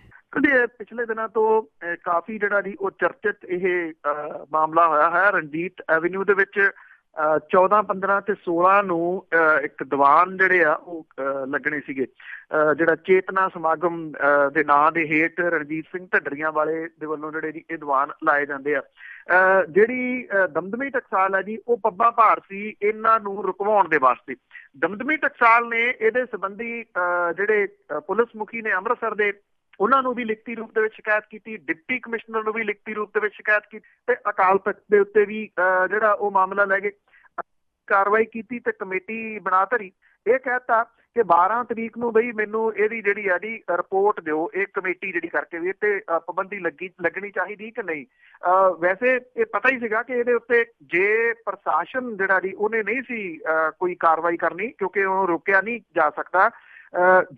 Speaker 2: ਪਿਛਲੇ ਦਿਨਾਂ ਤੋਂ ਕਾਫੀ ਜਿਹੜਾ ਜੀ ਉਹ ਚਰਚਿਤ ਇਹ ਮਾਮਲਾ ਹੋਇਆ ਹੈ। ਰਣਜੀਤ ਐਵਨਿਊ ਦੇ ਵਿੱਚ 14, 15 ਤੇ 16 ਨੂੰ ਇੱਕ ਦੀਵਾਨ ਜਿਹੜੇ ਆ ਉਹ ਲੱਗਣੇ ਸੀਗੇ। ਜਿਹੜਾ ਚੇਤਨਾ ਸਮਾਗਮ ਦੇ ਨਾਂ ਦੇ ਹੇਠ ਰਣਜੀਤ ਸਿੰਘ ਢੱਡਰੀਆਂ ਵਾਲੇ ਦੇ ਵੱਲੋਂ ਜਿਹੜੇ ਜੀ ਇਹ ਦੀਵਾਨ ਲਾਏ ਜਾਂਦੇ ਆ। ਜਿਹੜੀ ਦਮਦਮੀ ਟਕਸਾਲ ਹੈ ਜੀ ਉਹ ਪੱਬਾਂ ਭਾਰ ਸੀ ਇਹਨਾਂ ਨੂੰ ਰੁਕਵਾਉਣ ਦੇ ਵਾਸਤੇ। ਦਮਦਮੀ ਟਕਸਾਲ ਨੇ ਇਹਦੇ ਸੰਬੰਧੀ ਜਿਹੜੇ ਪੁਲਿਸ ਮੁਖੀ ਨੇ ਅੰਮ੍ਰਿਤਸਰ ਦੇ ਉਹਨਾਂ ਨੂੰ ਵੀ ਲਿਖਤੀ ਰੂਪ ਦੇ ਵਿੱਚ ਸ਼ਿਕਾਇਤ ਕੀਤੀ, ਡਿਪਟੀ ਕਮਿਸ਼ਨਰ ਨੂੰ ਵੀ ਲਿਖਤੀ ਰੂਪ ਦੇ ਵਿੱਚ ਸ਼ਿਕਾਇਤ ਕੀਤੀ ਤੇ ਅਕਾਲ ਤਖਤ ਦੇ ਉੱਤੇ ਵੀ ਜਿਹੜਾ ਉਹ ਮਾਮਲਾ ਲੈ ਕੇ ਕਾਰਵਾਈ ਕੀਤੀ ਤੇ ਕਮੇਟੀ ਬਣਾ ਧਰੀ। ਇਹ ਕਹਿਤਾ ਕਿ 12 ਤਰੀਕ ਨੂੰ ਬਈ ਮੈਨੂੰ ਇਹਦੀ ਜਿਹੜੀ ਆ ਜੀ ਰਿਪੋਰਟ ਦਿਓ, ਇਹ ਕਮੇਟੀ ਜਿਹੜੀ ਕਰਕੇ ਵੀ ਤੇ ਪਾਬੰਦੀ ਲੱਗਣੀ ਚਾਹੀਦੀ ਕਿ ਨਹੀਂ। ਵੈਸੇ ਇਹ ਪਤਾ ਹੀ ਸੀਗਾ ਕਿ ਇਹਦੇ ਉੱਤੇ ਜੇ ਪ੍ਰਸ਼ਾਸਨ ਜਿਹੜਾ ਜੀ ਉਹਨੇ ਨਹੀਂ ਸੀ ਕੋਈ ਕਾਰਵਾਈ ਕਰਨੀ ਕਿਉਂਕਿ ਉਹ ਰੋਕਿਆ ਨਹੀਂ ਜਾ ਸਕਦਾ,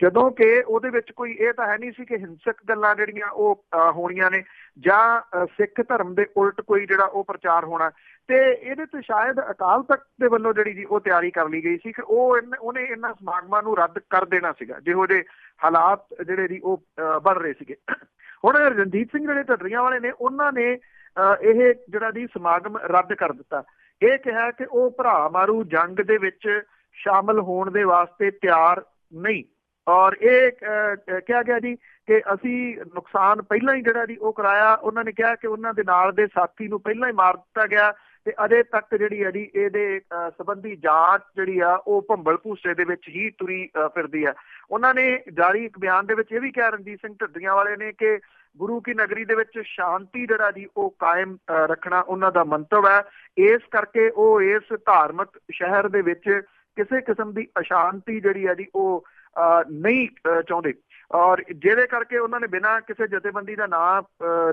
Speaker 2: ਜਦੋਂ ਕਿ ਉਹਦੇ ਵਿੱਚ ਕੋਈ ਇਹ ਤਾਂ ਹੈ ਨਹੀਂ ਸੀ ਕਿ ਹਿੰਸਕ ਗੱਲਾਂ ਜਿਹੜੀਆਂ ਉਹ ਹੋਣੀਆਂ ਨੇ ਜਾਂ ਸਿੱਖ ਧਰਮ ਦੇ ਉਲਟ ਕੋਈ ਜਿਹੜਾ ਉਹ ਪ੍ਰਚਾਰ ਹੋਣਾ। ਤੇ ਇਹਦੇ ਤੇ ਸ਼ਾਇਦ ਅਕਾਲ ਤਖਤ ਦੇ ਵੱਲੋਂ ਜਿਹੜੀ ਜੀ ਉਹ ਤਿਆਰੀ ਕਰ ਲਈ ਗਈ ਸੀ ਕਿ ਉਹਨੇ ਇਹਨਾਂ ਸਮਾਗਮਾਂ ਨੂੰ ਰੱਦ ਕਰ ਦੇਣਾ ਸੀਗਾ ਜਿਹੋ ਜਿਹੇ ਹਾਲਾਤ ਜਿਹੜੇ ਜੀ ਉਹ ਬਣ ਰਹੇ ਸੀਗੇ। ਹੁਣ ਰਣਜੀਤ ਸਿੰਘ ਜਿਹੜੇ ਢੱਡਰੀਆਂ ਵਾਲੇ ਨੇ ਉਹਨਾਂ ਨੇ ਇਹ ਜਿਹੜਾ ਜੀ ਸਮਾਗਮ ਰੱਦ ਕਰ ਦਿੱਤਾ। ਇਹ ਕਿਹਾ ਕਿ ਉਹ ਭਰਾ ਮਾਰੂ ਜੰਗ ਦੇ ਵਿੱਚ ਸ਼ਾਮਲ ਹੋਣ ਦੇ ਵਾਸਤੇ ਤਿਆਰ ਨਹੀਂ ਔਰ ਇਹ ਕਿਹਾ ਗਿਆ ਜੀ ਕਿ ਅਸੀਂ ਨੁਕਸਾਨ ਪਹਿਲਾਂ ਹੀ ਜਿਹੜਾ ਜੀ ਉਹ ਕਰਾਇਆ। ਉਹਨਾਂ ਨੇ ਕਿਹਾ ਕਿ ਉਹਨਾਂ ਦੇ ਨਾਲ ਦੇ ਸਾਥੀ ਨੂੰ ਪਹਿਲਾਂ ਹੀ ਮਾਰ ਦਿੱਤਾ ਗਿਆ ਤੇ ਅਜੇ ਤੱਕ ਜਿਹੜੀ ਹੈ ਜੀ ਇਹਦੇ ਸੰਬੰਧੀ ਜਾਂਚ ਜਿਹੜੀ ਆ ਉਹ ਭੰਬਲ ਭੂਸੇ ਦੇ ਵਿੱਚ ਹੀ ਤੁਰੀ ਫਿਰਦੀ ਆ। ਉਹਨਾਂ ਨੇ ਜਾਰੀ ਇੱਕ ਬਿਆਨ ਦੇ ਵਿੱਚ ਇਹ ਵੀ ਕਿਹਾ ਰਣਜੀਤ ਸਿੰਘ ਢੱਡਰੀਆਂ ਵਾਲੇ ਨੇ ਕਿ ਗੁਰੂ ਕੀ ਨਗਰੀ ਦੇ ਵਿੱਚ ਸ਼ਾਂਤੀ ਜਿਹੜਾ ਜੀ ਉਹ ਕਾਇਮ ਰੱਖਣਾ ਉਹਨਾਂ ਦਾ ਮੰਤਵ ਹੈ। ਇਸ ਕਰਕੇ ਉਹ ਇਸ ਧਾਰਮਿਕ ਸ਼ਹਿਰ ਦੇ ਵਿੱਚ ਕਿਸੇ ਕਿਸਮ ਦੀ ਅਸ਼ਾਂਤੀ ਜਿਹੜੀ ਹੈ ਜੀ ਉਹ ਨਹੀਂ ਚਾਹੁੰਦੇ ਔਰ ਜਿਹਦੇ ਕਰਕੇ ਉਹਨਾਂ ਨੇ ਬਿਨਾਂ ਕਿਸੇ ਜਥੇਬੰਦੀ ਦਾ ਨਾਂ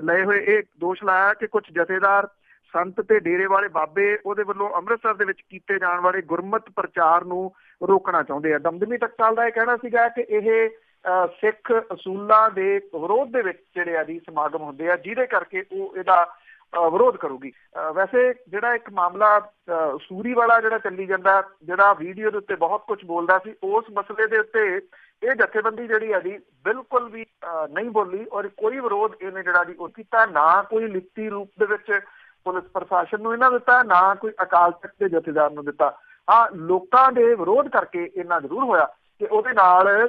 Speaker 2: ਲਏ ਹੋਏ ਇਹ ਦੋਸ਼ ਲਾਇਆ ਕਿ ਕੁਝ ਜਥੇਦਾਰ ਸੰਤ ਤੇ ਡੇਰੇ ਵਾਲੇ ਬਾਬੇ ਉਹਦੇ ਵੱਲੋਂ ਅੰਮ੍ਰਿਤਸਰ ਦੇ ਵਿੱਚ ਕੀਤੇ ਜਾਣ ਵਾਲੇ ਗੁਰਮਤ ਪ੍ਰਚਾਰ ਨੂੰ ਰੋਕਣਾ ਚਾਹੁੰਦੇ ਆ। ਦਮਦਮੀ ਟਕਸਾਲ ਦਾ ਇਹ ਕਹਿਣਾ ਸੀਗਾ ਕਿ ਇਹ ਸਿੱਖ ਅਸੂਲਾਂ ਦੇ ਵਿਰੋਧ ਦੇ ਵਿੱਚ ਜਿਹੜੇ ਆ ਜੀ ਸਮਾਗਮ ਹੁੰਦੇ ਆ ਜਿਹਦੇ ਕਰਕੇ ਉਹ ਇਹਦਾ ਵਿਰੋਧ ਕਰੂਗੀ। ਵੈਸੇ ਜਿਹੜਾ ਇੱਕ ਮਾਮਲਾ ਸੂਰੀ ਵਾਲਾ ਜਿਹੜਾ ਚੱਲੀ ਜਾਂਦਾ ਜਿਹੜਾ ਵੀਡੀਓ ਦੇ ਉੱਤੇ ਬਹੁਤ ਕੁਝ ਬੋਲਦਾ ਸੀ ਉਸ ਮਸਲੇ ਦੇ ਉੱਤੇ ਇਹ ਜਥੇਬੰਦੀ ਜਿਹੜੀ ਆ ਜੀ ਬਿਲਕੁਲ ਵੀ ਨਹੀਂ ਬੋਲੀ ਔਰ ਕੋਈ ਵਿਰੋਧ ਇਹਨੇ ਜਿਹੜਾ ਜੀ ਉਹ ਕੀਤਾ, ਨਾ ਕੋਈ ਲਿਖਤੀ ਰੂਪ ਦੇ ਵਿੱਚ ਪੁਲਿਸ ਪ੍ਰਸ਼ਾਸਨ ਨੂੰ ਇਹਨਾਂ ਦਿੱਤਾ, ਨਾ ਕੋਈ ਅਕਾਲ ਤਖਤ ਦੇ ਜਥੇਦਾਰ ਨੂੰ ਦਿੱਤਾ। ਹਾਂ, ਲੋਕਾਂ ਦੇ ਵਿਰੋਧ ਕਰਕੇ ਇਹਨਾਂ ਜ਼ਰੂਰ ਹੋਇਆ ਕਿ ਉਹਦੇ ਨਾਲ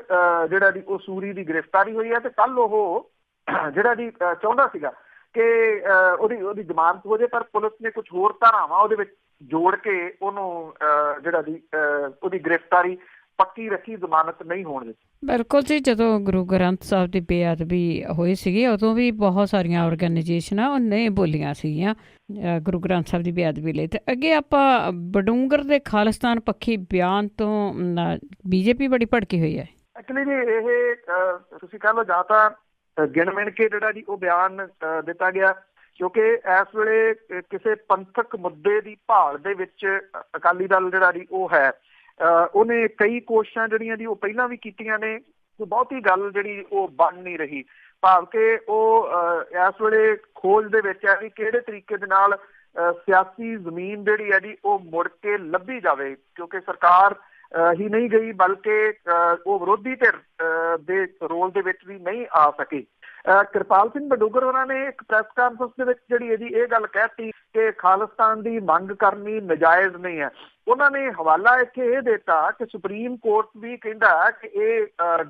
Speaker 2: ਜਿਹੜਾ ਜੀ ਉਹ ਸੂਰੀ ਦੀ ਗ੍ਰਿਫਤਾਰੀ ਹੋਈ ਹੈ ਤੇ ਕੱਲ ਉਹ ਜਿਹੜਾ ਜੀ ਚਾਹੁੰਦਾ ਸੀਗਾ ਕਿ ਉਹਦੀ ਜ਼ਮਾਨਤ ਹੋ ਜਾਏ ਪਰ ਪੁਲਿਸ ਨੇ ਕੁਝ ਹੋਰ ਧਾਰਾਵਾਂ ਉਹਦੇ ਵਿੱਚ ਜੋੜ ਕੇ ਉਹਨੂੰ ਜਿਹੜਾ ਜੀ ਉਹਦੀ ਗ੍ਰਿਫਤਾਰੀ ਪੱਕੀ ਰੱਖੀ, ਜ਼ਮਾਨਤ ਨਹੀਂ ਹੋਣ ਦਿੱਤੀ।
Speaker 1: ਬਿਲਕੁਲ ਜੀ, ਜਦੋਂ ਗੁਰੂ ਗ੍ਰੰਥ ਸਾਹਿਬ ਦੀ ਬੇਅਦਬੀ ਹੋਈ ਸੀਗੀ ਉਦੋਂ ਵੀ ਬਹੁਤ ਸਾਰੀਆਂ ਆਰਗੇਨਾਈਜੇਸ਼ਨਾਂ ਉਹਨੇ ਬੋਲੀਆਂ ਸੀਗੀਆਂ ਗੁਰੂ ਗ੍ਰੰਥ ਸਾਹਿਬ ਦੀ ਬੇਅਦਬੀ ਲਈ। ਤੇ ਅੱਗੇ ਆਪਾਂ ਬਡੂੰਗਰ ਦੇ ਖਾਲਿਸਤਾਨ ਪੱਖੀ ਬਿਆਨ ਤੋਂ BJP ਬੜੀ ਭੜਕੀ ਹੋਈ ਹੈ।
Speaker 2: ਐਕਚੁਅਲੀ ਜੀ ਇਹ ਤੁਸੀਂ ਕਹਿ ਲਓ ਜਾਂ ਤਾਂ ਗਿਣ ਮਿਣ ਕੇ ਜਿਹੜਾ ਜੀ ਉਹ ਬਿਆਨ ਦਿੱਤਾ ਗਿਆ, ਕਿਉਂਕਿ ਇਸ ਵੇਲੇ ਕਿਸੇ ਪੰਥਕ ਮੁੱਦੇ ਦੀ ਭਾਲ ਦੇ ਵਿੱਚ ਅਕਾਲੀ ਦਲ ਜਿਹੜਾ ਜੀ ਉਹ ਹੈ। ਉਹਨੇ ਕਈ ਕੋਸ਼ਿਸ਼ਾਂ ਜਿਹੜੀਆਂ ਜੀ ਉਹ ਪਹਿਲਾਂ ਵੀ ਕੀਤੀਆਂ ਨੇ, ਬਹੁਤੀ ਗੱਲ ਜਿਹੜੀ ਉਹ ਬਣ ਨਹੀਂ ਰਹੀ। ਭਾਵ ਕਿ ਉਹ ਇਸ ਵੇਲੇ ਖੋਜ ਦੇ ਵਿੱਚ ਹੈ ਵੀ ਕਿਹੜੇ ਤਰੀਕੇ ਦੇ ਨਾਲ ਸਿਆਸੀ ਜ਼ਮੀਨ ਜਿਹੜੀ ਹੈ ਜੀ ਉਹ ਮੁੜ ਕੇ ਲੱਭੀ ਜਾਵੇ, ਕਿਉਂਕਿ ਸਰਕਾਰ ਹੀ ਨਹੀਂ ਗਈ ਬਲਕਿ ਉਹ ਵਿਰੋਧੀ ਧਿਰ ਦੇ ਰੋਲ ਦੇ ਵਿੱਚ ਵੀ ਨਹੀਂ ਆ ਸਕੇ। ਕਿਰਪਾਲ ਸਿੰਘ ਬਡੂਗਰ ਉਹਨਾਂ ਨੇ ਇੱਕ ਪ੍ਰੈਸ ਕਾਨਫਰੰਸ ਦੇ ਵਿੱਚ ਜਿਹੜੀ ਇਹਦੀ ਇਹ ਗੱਲ ਕਹਿਤੀ ਕਿ ਖਾਲਿਸਤਾਨ ਦੀ ਮੰਗ ਕਰਨੀ ਨਜਾਇਜ਼ ਨਹੀਂ ਹੈ। ਉਹਨਾਂ ਨੇ ਹਵਾਲਾ ਇੱਥੇ ਇਹ ਦਿੱਤਾ ਕਿ ਸੁਪਰੀਮ ਕੋਰਟ ਵੀ ਕਹਿੰਦਾ ਕਿ ਇਹ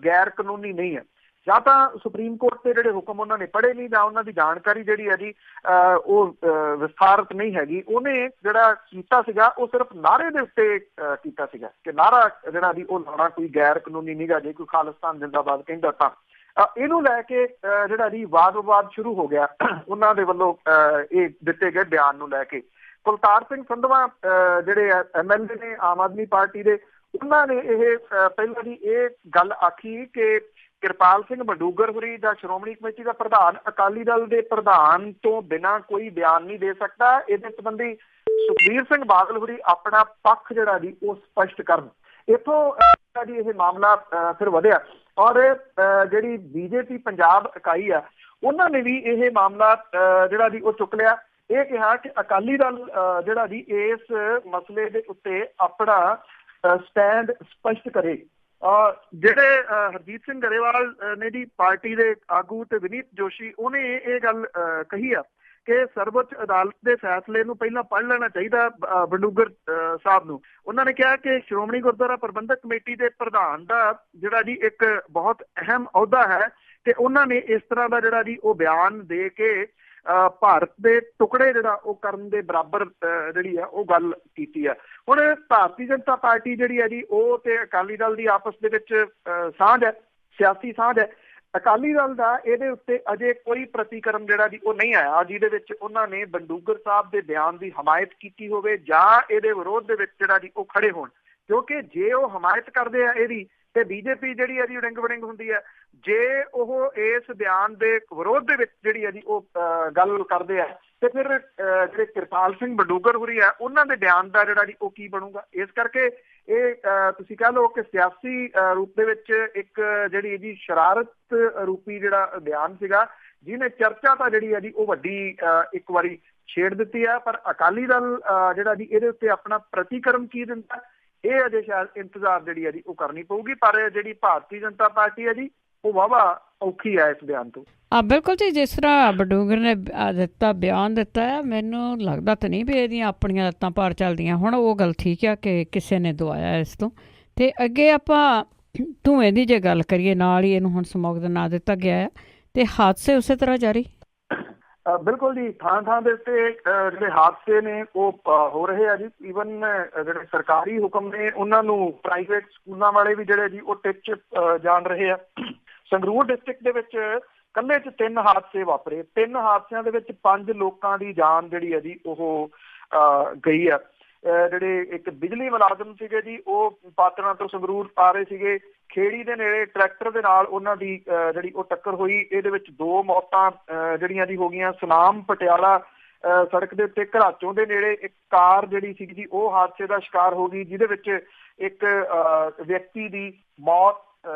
Speaker 2: ਗੈਰ ਕਾਨੂੰਨੀ ਨਹੀਂ ਹੈ। ਜਾਂ ਤਾਂ ਸੁਪਰੀਮ ਕੋਰਟ ਦੇ ਜਿਹੜੇ ਹੁਕਮ ਉਹਨਾਂ ਨੇ ਪੜ੍ਹੇ ਨਹੀਂ, ਜਾਂ ਉਹਨਾਂ ਦੀ ਜਾਣਕਾਰੀ ਜਿਹੜੀ ਹੈ ਜੀ ਉਹ ਵਿਸਥਾਰਤ ਨਹੀਂ ਹੈਗੀ। ਉਹਨੇ ਜਿਹੜਾ ਕੀਤਾ ਸੀਗਾ ਉਹ ਸਿਰਫ ਨਾਅਰੇ ਦੇ ਉੱਤੇ ਕੀਤਾ ਸੀਗਾ ਕਿ ਨਾਅਰਾ ਜਿਹੜਾ ਜੀ ਉਹ ਲਾਉਣਾ ਕੋਈ ਗੈਰ ਕਾਨੂੰਨੀ ਨਹੀਂ ਗਾ, ਜੇ ਕੋਈ ਖਾਲਿਸਤਾਨ ਜ਼ਿੰਦਾਬਾਦ ਕਹਿੰਦਾ ਤਾਂ। ਇਹਨੂੰ ਲੈ ਕੇ ਜਿਹੜਾ ਜੀ ਵਾਦ ਵਿਵਾਦ ਸ਼ੁਰੂ ਹੋ ਗਿਆ ਉਹਨਾਂ ਦੇ ਵੱਲੋਂ ਇਹ ਦਿੱਤੇ ਗਏ ਬਿਆਨ ਨੂੰ ਲੈ ਕੇ। ਕੁਲਤਾਰ ਸਿੰਘ ਸੰਧਵਾ ਜਿਹੜੇ MLA ਨੇ ਆਮ ਆਦਮੀ ਪਾਰਟੀ ਦੇ, ਉਹਨਾਂ ਨੇ ਇਹ ਪਹਿਲਾਂ ਜੀ ਇਹ ਗੱਲ ਆਖੀ ਕਿ ਕਿਰਪਾਲ ਸਿੰਘ ਬਡੂਗਰ ਹੋਰੀ ਦਾ ਸ਼੍ਰੋਮਣੀ ਕਮੇਟੀ ਦਾ ਪ੍ਰਧਾਨ ਅਕਾਲੀ ਦਲ ਦੇ ਪ੍ਰਧਾਨ ਤੋਂ ਬਿਨਾਂ ਕੋਈ ਬਿਆਨ ਨਹੀਂ ਦੇ ਸਕਦਾ। ਇਹਦੇ ਸੰਬੰਧੀ ਸੁਖਬੀਰ ਸਿੰਘ ਬਾਦਲ ਹੋਰੀ ਆਪਣਾ ਪੱਖ ਜਿਹੜਾ ਜੀ ਉਹ ਸਪਸ਼ਟ ਕਰਨ। ਇੱਥੋਂ ਜੀ ਇਹ ਮਾਮਲਾ ਫਿਰ ਵਧਿਆ ਔਰ ਜਿਹੜੀ BJP ਪੰਜਾਬ ਇਕਾਈ ਆ ਉਹਨਾਂ ਨੇ ਵੀ ਇਹ ਮਾਮਲਾ ਜਿਹੜਾ ਜੀ ਉਹ ਚੁੱਕ ਲਿਆ। ਇਹ ਕਿਹਾ ਕਿ ਅਕਾਲੀ ਦਲ ਜਿਹੜਾ ਜੀ ਇਸ ਮਸਲੇ ਦੇ ਉੱਤੇ ਆਪਣਾ ਸਟੈਂਡ ਸਪਸ਼ਟ ਕਰੇ। ਜਿਹੜੇ ਹਰਜੀਤ ਸਿੰਘ ਗਰੇਵਾਲ ਨੇ ਜੀ ਪਾਰਟੀ ਦੇ ਆਗੂ ਤੇ ਵਿਨੀਤ ਜੋਸ਼ੀ, ਉਹਨੇ ਇਹ ਗੱਲ ਕਹੀ ਆ ਕਿ ਸਰਵਉੱਚ ਅਦਾਲਤ ਦੇ ਫੈਸਲੇ ਨੂੰ ਪਹਿਲਾਂ ਪੜ੍ਹ ਲੈਣਾ ਚਾਹੀਦਾ ਬਡੂਗਰ ਸਾਹਿਬ ਨੂੰ। ਉਹਨਾਂ ਨੇ ਕਿਹਾ ਕਿ ਸ਼੍ਰੋਮਣੀ ਗੁਰਦੁਆਰਾ ਪ੍ਰਬੰਧਕ ਕਮੇਟੀ ਦੇ ਪ੍ਰਧਾਨ ਦਾ ਜਿਹੜਾ ਜੀ ਇੱਕ ਬਹੁਤ ਅਹਿਮ ਅਹੁਦਾ ਹੈ ਤੇ ਉਹਨਾਂ ਨੇ ਇਸ ਤਰ੍ਹਾਂ ਦਾ ਜਿਹੜਾ ਜੀ ਉਹ ਬਿਆਨ ਦੇ ਕੇ ਭਾਰਤ ਦੇ ਟੁਕੜੇ ਜਿਹੜਾ ਉਹ ਕਰਨ ਦੇ ਬਰਾਬਰ ਜਿਹੜੀ ਆ ਉਹ ਗੱਲ ਕੀਤੀ ਆ। ਹੁਣ ਭਾਰਤੀ ਜਨਤਾ ਪਾਰਟੀ ਜਿਹੜੀ ਹੈ ਜੀ ਉਹ ਤੇ ਅਕਾਲੀ ਦਲ ਦੀ ਆਪਸ ਦੇ ਵਿੱਚ ਸਾਂਝ ਹੈ, ਸਿਆਸੀ ਸਾਂਝ ਹੈ। ਅਕਾਲੀ ਦਲ ਦਾ ਇਹਦੇ ਉੱਤੇ ਅਜੇ ਕੋਈ ਪ੍ਰਤੀਕਰਮ ਜਿਹੜਾ ਜੀ ਉਹ ਨਹੀਂ ਆਇਆ ਜਿਹਦੇ ਵਿੱਚ ਉਹਨਾਂ ਨੇ ਬਡੂਗਰ ਸਾਹਿਬ ਦੇ ਬਿਆਨ ਦੀ ਹਮਾਇਤ ਕੀਤੀ ਹੋਵੇ ਜਾਂ ਇਹਦੇ ਵਿਰੋਧ ਦੇ ਵਿੱਚ ਜਿਹੜਾ ਜੀ ਉਹ ਖੜੇ ਹੋਣ। ਕਿਉਂਕਿ ਜੇ ਉਹ ਹਮਾਇਤ ਕਰਦੇ ਆ ਇਹਦੀ ਤੇ BJP ਜਿਹੜੀ ਹੈ ਜੀ ਰਿੰਗ ਵੜਿੰਗ ਹੁੰਦੀ ਹੈ। ਜੇ ਉਹ ਇਸ ਬਿਆਨ ਦੇ ਵਿਰੋਧ ਦੇ ਵਿੱਚ ਜਿਹੜੀ ਹੈ ਜੀ ਉਹ ਗੱਲ ਕਰਦੇ ਆ ਤੇ ਫਿਰ ਜਿਹੜੇ ਕਿਰਪਾਲ ਸਿੰਘ ਬਡੂਗਰ ਹੋਰੀ ਆ ਉਹਨਾਂ ਦੇ ਬਿਆਨ ਦਾ ਜਿਹੜਾ ਜੀ ਉਹ ਕੀ ਬਣੂਗਾ। ਇਸ ਕਰਕੇ ਇਹ ਤੁਸੀਂ ਕਹਿ ਲਓ ਕਿ ਸਿਆਸੀ ਰੂਪ ਦੇ ਵਿੱਚ ਇੱਕ ਜਿਹੜੀ ਜੀ ਸ਼ਰਾਰਤ ਰੂਪੀ ਜਿਹੜਾ ਬਿਆਨ ਸੀਗਾ ਜਿਹਨੇ ਚਰਚਾ ਤਾਂ ਜਿਹੜੀ ਹੈ ਜੀ ਉਹ ਵੱਡੀ ਇੱਕ ਵਾਰੀ ਛੇੜ ਦਿੱਤੀ ਆ। ਪਰ ਅਕਾਲੀ ਦਲ ਜਿਹੜਾ ਜੀ ਇਹਦੇ ਉੱਤੇ ਆਪਣਾ ਪ੍ਰਤੀਕਰਮ ਕੀ ਦਿੰਦਾ ਇਹ ਅਜੇ ਸ਼ਾਇਦ ਇੰਤਜ਼ਾਰ ਜਿਹੜੀ ਹੈ ਜੀ ਉਹ ਕਰਨੀ ਪਊਗੀ। ਪਰ ਜਿਹੜੀ ਭਾਰਤੀ ਜਨਤਾ ਪਾਰਟੀ ਹੈ ਜੀ ਉਹ ਵਾਹਵਾ ਔਖੀ ਹੈ ਇਸ ਬਿਆਨ ਤੋਂ।
Speaker 1: ਬਿਲਕੁਲ ਜੀ, ਜਿਸ ਤਰ੍ਹਾਂ ਬਡੂਗਰ ਨੇ ਦਿੱਤਾ ਬਿਆਨ ਦਿੱਤਾ ਹੈ, ਮੈਨੂੰ ਲੱਗਦਾ ਤਾਂ ਨਹੀਂ ਵੀ ਇਹਦੀਆਂ ਆਪਣੀਆਂ ਲੱਤਾਂ ਭਾਰ ਚੱਲਦੀਆਂ। ਹੁਣ ਉਹ ਗੱਲ ਠੀਕ ਆ ਕਿ ਕਿਸੇ ਨੇ ਦਵਾਇਆ ਇਸ ਤੋਂ। ਅਤੇ ਅੱਗੇ ਆਪਾਂ ਧੂੰਏਂ ਦੀ ਜੇ ਗੱਲ ਕਰੀਏ, ਨਾਲ ਹੀ ਇਹਨੂੰ ਹੁਣ ਸਮੋਗ ਦਾ ਨਾਂ ਦਿੱਤਾ ਗਿਆ ਹੈ ਅਤੇ ਹਾਦਸੇ ਉਸੇ ਤਰ੍ਹਾਂ ਜਾਰੀ।
Speaker 2: ਬਿਲਕੁਲ ਜੀ, ਥਾਂ ਥਾਂ ਦੇ ਉੱਤੇ ਜਿਹੜੇ ਹਾਦਸੇ ਨੇ ਉਹ ਹੋ ਰਹੇ ਆ ਜੀ। ਈਵਨ ਜਿਹੜੇ ਸਰਕਾਰੀ ਹੁਕਮ ਨੇ ਉਹਨਾਂ ਨੂੰ ਪ੍ਰਾਈਵੇਟ ਸਕੂਲਾਂ ਵਾਲੇ ਵੀ ਜਿਹੜੇ ਜੀ ਉਹ ਟਿੱਚ ਜਾਣ ਰਹੇ ਆ। ਸੰਗਰੂਰ ਡਿਸਟ੍ਰਿਕਟ ਦੇ ਵਿੱਚ ਕੱਲੇ 'ਚ 3 ਹਾਦਸੇ ਵਾਪਰੇ। 3 ਹਾਦਸਿਆਂ ਦੇ ਵਿੱਚ 5 ਲੋਕਾਂ ਦੀ ਜਾਨ ਜਿਹੜੀ ਹੈ ਜੀ ਉਹ ਗਈ ਆ। ਜਿਹੜੇ ਇੱਕ ਬਿਜਲੀ ਮੁਲਾਜ਼ਮ ਸੀਗੇ ਜੀ ਉਹ ਪਾਤੜਾਂ ਤੋਂ ਸੰਗਰੂਰ ਆ ਰਹੇ ਸੀਗੇ, ਖੇੜੀ ਦੇ ਨੇੜੇ ਟਰੈਕਟਰ ਦੇ ਨਾਲ ਉਹਨਾਂ ਦੀ ਜਿਹੜੀ ਉਹ ਟੱਕਰ ਹੋਈ। ਇਹਦੇ ਵਿੱਚ 2 ਮੌਤਾਂ ਜਿਹੜੀਆਂ ਦੀ ਹੋ ਗਈਆਂ। ਸੁਨਾਮ ਪਟਿਆਲਾ ਸੜਕ ਦੇ ਉੱਤੇ ਘਰਾਚੋਂ ਦੇ ਨੇੜੇ ਇੱਕ ਕਾਰ ਜਿਹੜੀ ਸੀ ਜੀ ਉਹ ਹਾਦਸੇ ਦਾ ਸ਼ਿਕਾਰ ਹੋ ਗਈ, ਜਿਹਦੇ ਵਿੱਚ ਇੱਕ ਵਿਅਕਤੀ ਦੀ ਮੌਤ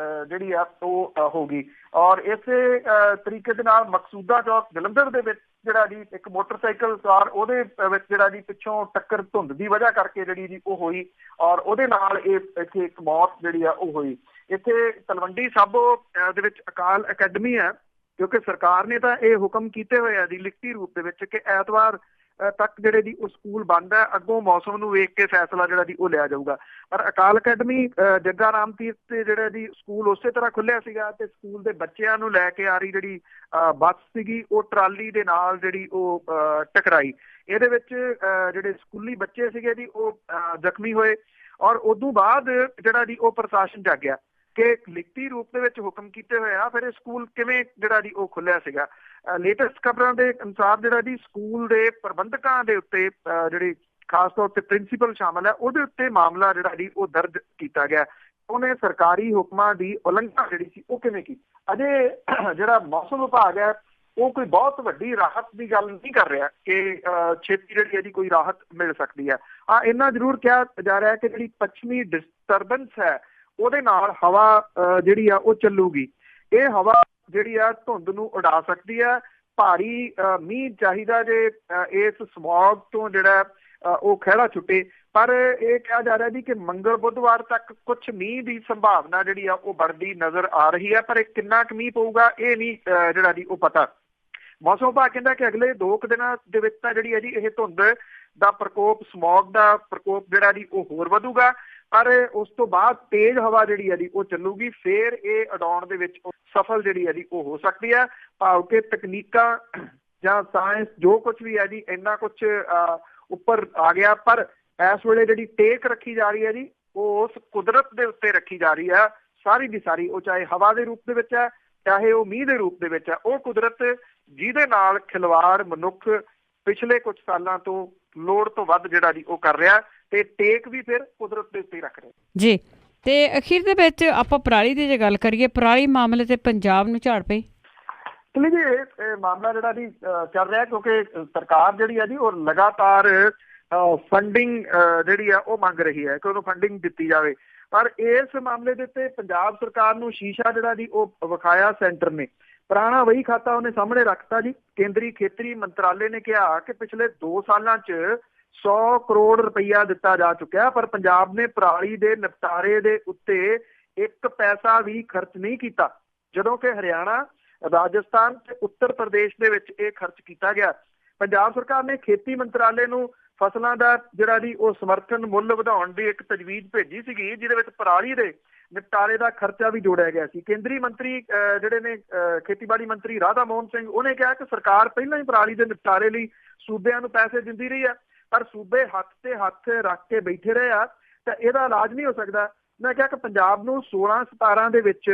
Speaker 2: ਜਿਹੜੀ ਆ ਉਹ ਹੋ ਗਈ। ਔਰ ਇਸੇ ਤਰੀਕੇ ਦੇ ਨਾਲ ਮਕਸੂਦਾ ਚੌਕ ਜਲੰਧਰ ਦੇ ਵਿੱਚ ਜਿਹੜਾ ਜੀ ਇੱਕ ਮੋਟਰਸਾਈਕਲ ਸਵਾਰ ਉਹਦੇ ਵਿੱਚ ਜਿਹੜਾ ਜੀ ਪਿੱਛੋਂ ਟੱਕਰ ਧੁੰਦ ਦੀ ਵਜ੍ਹਾ ਕਰਕੇ ਜਿਹੜੀ ਜੀ ਉਹ ਹੋਈ ਔਰ ਉਹਦੇ ਨਾਲ ਇਹ ਇੱਥੇ ਇੱਕ ਮੌਤ ਜਿਹੜੀ ਆ ਉਹ ਹੋਈ। ਇੱਥੇ ਤਲਵੰਡੀ ਸਾਬੋ ਦੇ ਵਿੱਚ ਅਕਾਲ ਅਕੈਡਮੀ ਹੈ, ਕਿਉਂਕਿ ਸਰਕਾਰ ਨੇ ਤਾਂ ਇਹ ਹੁਕਮ ਕੀਤੇ ਹੋਏ ਆ ਜੀ ਲਿਖਤੀ ਰੂਪ ਦੇ ਵਿੱਚ ਕਿ ਐਤਵਾਰ ਤੱਕ ਜਿਹੜੇ ਜੀ ਉਹ ਸਕੂਲ ਬੰਦ ਹੈ, ਅੱਗੋਂ ਮੌਸਮ ਨੂੰ ਵੇਖ ਕੇ ਫੈਸਲਾ ਜਿਹੜਾ ਜੀ ਉਹ ਲਿਆ ਜਾਊਗਾ। ਪਰ ਅਕਾਲ ਅਕੈਡਮੀ ਜੱਗਾ ਰਾਮ ਤੀਰਥ ਤੇ ਜਿਹੜਾ ਜੀ ਸਕੂਲ ਉਸੇ ਤਰ੍ਹਾਂ ਖੁੱਲਿਆ ਸੀਗਾ ਤੇ ਸਕੂਲ ਦੇ ਬੱਚਿਆਂ ਨੂੰ ਲੈ ਕੇ ਆ ਰਹੀ ਜਿਹੜੀ ਬੱਸ ਸੀਗੀ ਉਹ ਟਰਾਲੀ ਦੇ ਨਾਲ ਜਿਹੜੀ ਉਹ ਟਕਰਾਈ। ਇਹਦੇ ਵਿੱਚ ਜਿਹੜੇ ਸਕੂਲੀ ਬੱਚੇ ਸੀਗੇ ਜੀ ਉਹ ਜ਼ਖਮੀ ਹੋਏ ਔਰ ਉਦੋਂ ਬਾਅਦ ਜਿਹੜਾ ਜੀ ਉਹ ਪ੍ਰਸ਼ਾਸਨ ਜਾਗਿਆ ਕਿ ਲਿਖਤੀ ਰੂਪ ਦੇ ਵਿੱਚ ਹੁਕਮ ਕੀਤੇ ਹੋਏ ਆ, ਫਿਰ ਇਹ ਸਕੂਲ ਕਿਵੇਂ ਜਿਹੜਾ ਜੀ ਉਹ ਖੁੱਲਿਆ ਸੀਗਾ। ਲੇਟੈਸਟ ਖਬਰਾਂ ਦੇ ਅਨੁਸਾਰ ਜਿਹੜਾ ਜੀ ਸਕੂਲ ਦੇ ਪ੍ਰਬੰਧਕਾਂ ਦੇ ਉੱਤੇ ਜਿਹੜੀ ਖਾਸ ਤੌਰ ਤੇ ਪ੍ਰਿੰਸੀਪਲ ਸ਼ਾਮਲ ਹੈ ਉਹਦੇ ਉੱਤੇ ਮਾਮਲਾ ਜਿਹੜਾ ਜੀ ਉਹ ਦਰਜ ਕੀਤਾ ਗਿਆ ਉਹਨੇ ਸਰਕਾਰੀ ਹੁਕਮਾਂ ਦੀ ਉਲੰਘਣਾ ਜਿਹੜੀ ਸੀ ਉਹ ਕਿਵੇਂ ਕੀਤੀ। ਅਜੇ ਜਿਹੜਾ ਮੌਸਮ ਵਿਭਾਗ ਹੈ ਉਹ ਕੋਈ ਬਹੁਤ ਵੱਡੀ ਰਾਹਤ ਦੀ ਗੱਲ ਨਹੀਂ ਕਰ ਰਿਹਾ ਕਿ ਛੇਤੀ ਜਿਹੜੀ ਇਹਦੀ ਕੋਈ ਰਾਹਤ ਮਿਲ ਸਕਦੀ ਹੈ। ਇੰਨਾ ਜ਼ਰੂਰ ਕਿਹਾ ਜਾ ਰਿਹਾ ਕਿ ਜਿਹੜੀ ਪੱਛਮੀ ਡਿਸਟਰਬੈਂਸ ਹੈ ਉਹਦੇ ਨਾਲ ਹਵਾ ਜਿਹੜੀ ਆ ਉਹ ਚੱਲੂਗੀ। ਇਹ ਹਵਾ ਜਿਹੜੀ ਆ ਧੁੰਦ ਨੂੰ ਉਡਾ ਸਕਦੀ ਹੈ। ਭਾਰੀ ਮੀਂਹ ਚਾਹੀਦਾ ਜੇ ਇਸ ਸਮੌਗ ਤੋਂ ਜਿਹੜਾ ਉਹ ਖਹਿੜਾ ਛੁੱਟੇ। ਪਰ ਇਹ ਕਿਹਾ ਜਾ ਰਿਹਾ ਜੀ ਕਿ ਮੰਗਲ ਬੁੱਧਵਾਰ ਤੱਕ ਕੁਝ ਮੀਂਹ ਦੀ ਸੰਭਾਵਨਾ ਜਿਹੜੀ ਆ ਉਹ बढ़ਦੀ ਨਜ਼ਰ ਆ ਰਹੀ ਹੈ। ਪਰ ਇਹ ਕਿੰਨਾ ਕੁ ਮੀਂਹ ਪਊਗਾ ਇਹ ਨਹੀਂ ਜਿਹੜਾ ਜੀ ਉਹ ਪਤਾ। ਮੌਸਮ ਵਿਭਾਗ ਕਹਿੰਦਾ ਕਿ ਅਗਲੇ 2 ਦਿਨਾਂ ਦੇ ਵਿੱਚ ਤਾਂ ਜਿਹੜੀ ਹੈ ਜੀ ਇਹ ਧੁੰਦ ਦਾ ਪ੍ਰਕੋਪ, ਸਮੌਗ ਦਾ ਪ੍ਰਕੋਪ ਜਿਹੜਾ ਜੀ ਉਹ ਹੋਰ ਵਧੂਗਾ। ਪਰ ਉਸ ਤੋਂ ਬਾਅਦ ਤੇਜ਼ ਹਵਾ ਜਿਹੜੀ ਹੈ ਜੀ ਉਹ ਚੱਲੂਗੀ। ਫੇਰ ਇਹ ਉਡਾਉਣ ਦੇ ਵਿੱਚ ਸਫਲ ਜਿਹੜੀ ਹੈ ਜੀ ਉਹ ਹੋ ਸਕਦੀ ਹੈ। ਭਾਵ ਕਿ ਤਕਨੀਕਾਂ ਜਾਂ ਸਾਇੰਸ ਜੋ ਕੁਝ ਵੀ ਹੈ ਜੀ ਇੰਨਾ ਕੁਝ ਉੱਪਰ ਆ ਗਿਆ। ਪਰ ਇਸ ਵੇਲੇ ਜਿਹੜੀ ਟੇਕ ਰੱਖੀ ਜਾ ਰਹੀ ਹੈ ਜੀ ਉਹ ਉਸ ਕੁਦਰਤ ਦੇ ਉੱਤੇ ਰੱਖੀ ਜਾ ਰਹੀ ਹੈ ਸਾਰੀ ਦੀ ਸਾਰੀ। ਉਹ ਚਾਹੇ ਹਵਾ ਦੇ ਰੂਪ ਦੇ ਵਿੱਚ ਹੈ, ਚਾਹੇ ਉਹ ਮੀਂਹ ਦੇ ਰੂਪ ਦੇ ਵਿੱਚ ਹੈ। ਉਹ ਕੁਦਰਤ ਜਿਹਦੇ ਨਾਲ ਖਿਲਵਾੜ ਮਨੁੱਖ ਪਿਛਲੇ ਕੁਝ ਸਾਲਾਂ ਤੋਂ ਲੋੜ ਤੋਂ ਵੱਧ ਜਿਹੜਾ ਜੀ ਉਹ ਕਰ ਰਿਹਾ ਤੇ ਟੇਕ ਵੀ ਫਿਰ ਕੁਦਰਤ ਦੇ ਉੱਤੇ ਰੱਖ ਰਿਹਾ
Speaker 1: ਜੀ। ਤੇ ਅਖੀਰ ਦੇ ਵਿੱਚ ਆਪਾਂ ਪਰਾਲੀ ਦੀ ਜੇ ਗੱਲ ਕਰੀਏ, ਪਰਾਲੀ ਮਾਮਲੇ ਤੇ ਪੰਜਾਬ ਨੂੰ ਝਾੜ ਪਈ।
Speaker 2: ਜੀ ਇਹ ਮਾਮਲਾ ਜਿਹੜਾ ਜੀ ਚੱਲ ਰਿਹਾ ਕਿਉਂਕਿ ਸਰਕਾਰ ਜਿਹੜੀ ਆ ਜੀ ਉਹ ਲਗਾਤਾਰ ਫੰਡਿੰਗ ਜਿਹੜੀ ਆ ਉਹ ਮੰਗ ਰਹੀ ਹੈ ਕਿ ਉਹਨੂੰ ਫੰਡਿੰਗ ਦਿੱਤੀ ਜਾਵੇ। ਪਰ ਇਸ ਮਾਮਲੇ ਦੇ ਉੱਤੇ ਪੰਜਾਬ ਸਰਕਾਰ ਨੂੰ ਸ਼ੀਸ਼ਾ ਜਿਹੜਾ ਜੀ ਉਹ ਵਿਖਾਇਆ ਸੈਂਟਰ ਨੇ। ਪੁਰਾਣਾ ਵਹੀ ਖਾਤਾ ਉਹਨੇ ਸਾਹਮਣੇ ਰੱਖਤਾ ਜੀ। ਕੇਂਦਰੀ ਖੇਤਰੀ ਮੰਤਰਾਲੇ ਨੇ ਕਿਹਾ ਕਿ ਪਿਛਲੇ 2 ਸਾਲਾਂ 'ਚ 100 ਕਰੋੜ ਰੁਪਈਆ ਦਿੱਤਾ ਜਾ ਚੁੱਕਿਆ, ਪਰ ਪੰਜਾਬ ਨੇ ਪਰਾਲੀ ਦੇ ਨਿਪਟਾਰੇ ਦੇ ਉੱਤੇ 1 ਪੈਸਾ ਵੀ ਖਰਚ ਨਹੀਂ ਕੀਤਾ, ਜਦੋਂ ਕਿ ਹਰਿਆਣਾ, ਰਾਜਸਥਾਨ ਤੇ ਉੱਤਰ ਪ੍ਰਦੇਸ਼ ਦੇ ਵਿੱਚ ਇਹ ਖਰਚ ਕੀਤਾ ਗਿਆ। ਪੰਜਾਬ ਸਰਕਾਰ ਨੇ ਖੇਤੀ ਮੰਤਰਾਲੇ ਨੂੰ ਫਸਲਾਂ ਦਾ ਜਿਹੜਾ ਜੀ ਉਹ ਸਮਰਥਨ ਮੁੱਲ ਵਧਾਉਣ ਦੀ ਇੱਕ ਤਜਵੀਜ਼ ਭੇਜੀ ਸੀਗੀ, ਜਿਹਦੇ ਵਿੱਚ ਪਰਾਲੀ ਦੇ ਨਿਪਟਾਰੇ ਦਾ ਖਰਚਾ ਵੀ ਜੋੜਿਆ ਗਿਆ ਸੀ। ਕੇਂਦਰੀ ਮੰਤਰੀ ਜਿਹੜੇ ਨੇ ਖੇਤੀਬਾੜੀ ਮੰਤਰੀ ਰਾਧਾ ਮੋਹਨ ਸਿੰਘ, ਉਹਨੇ ਕਿਹਾ ਕਿ ਸਰਕਾਰ ਪਹਿਲਾਂ ਹੀ ਪਰਾਲੀ ਦੇ ਨਿਪਟਾਰੇ ਲਈ ਸੂਬਿਆਂ ਨੂੰ ਪੈਸੇ ਦਿੰਦੀ ਰਹੀ ਹੈ, ਪਰ ਸੂਬੇ ਹੱਥ ਤੇ ਹੱਥ ਰੱਖ ਕੇ ਬੈਠੇ ਰਹੇ ਆ ਤਾਂ ਇਹਦਾ ਇਲਾਜ ਨਹੀਂ ਹੋ ਸਕਦਾ। ਮੈਂ ਕਿਹਾ ਕਿ ਪੰਜਾਬ ਨੂੰ 16-17 ਦੇ ਵਿੱਚ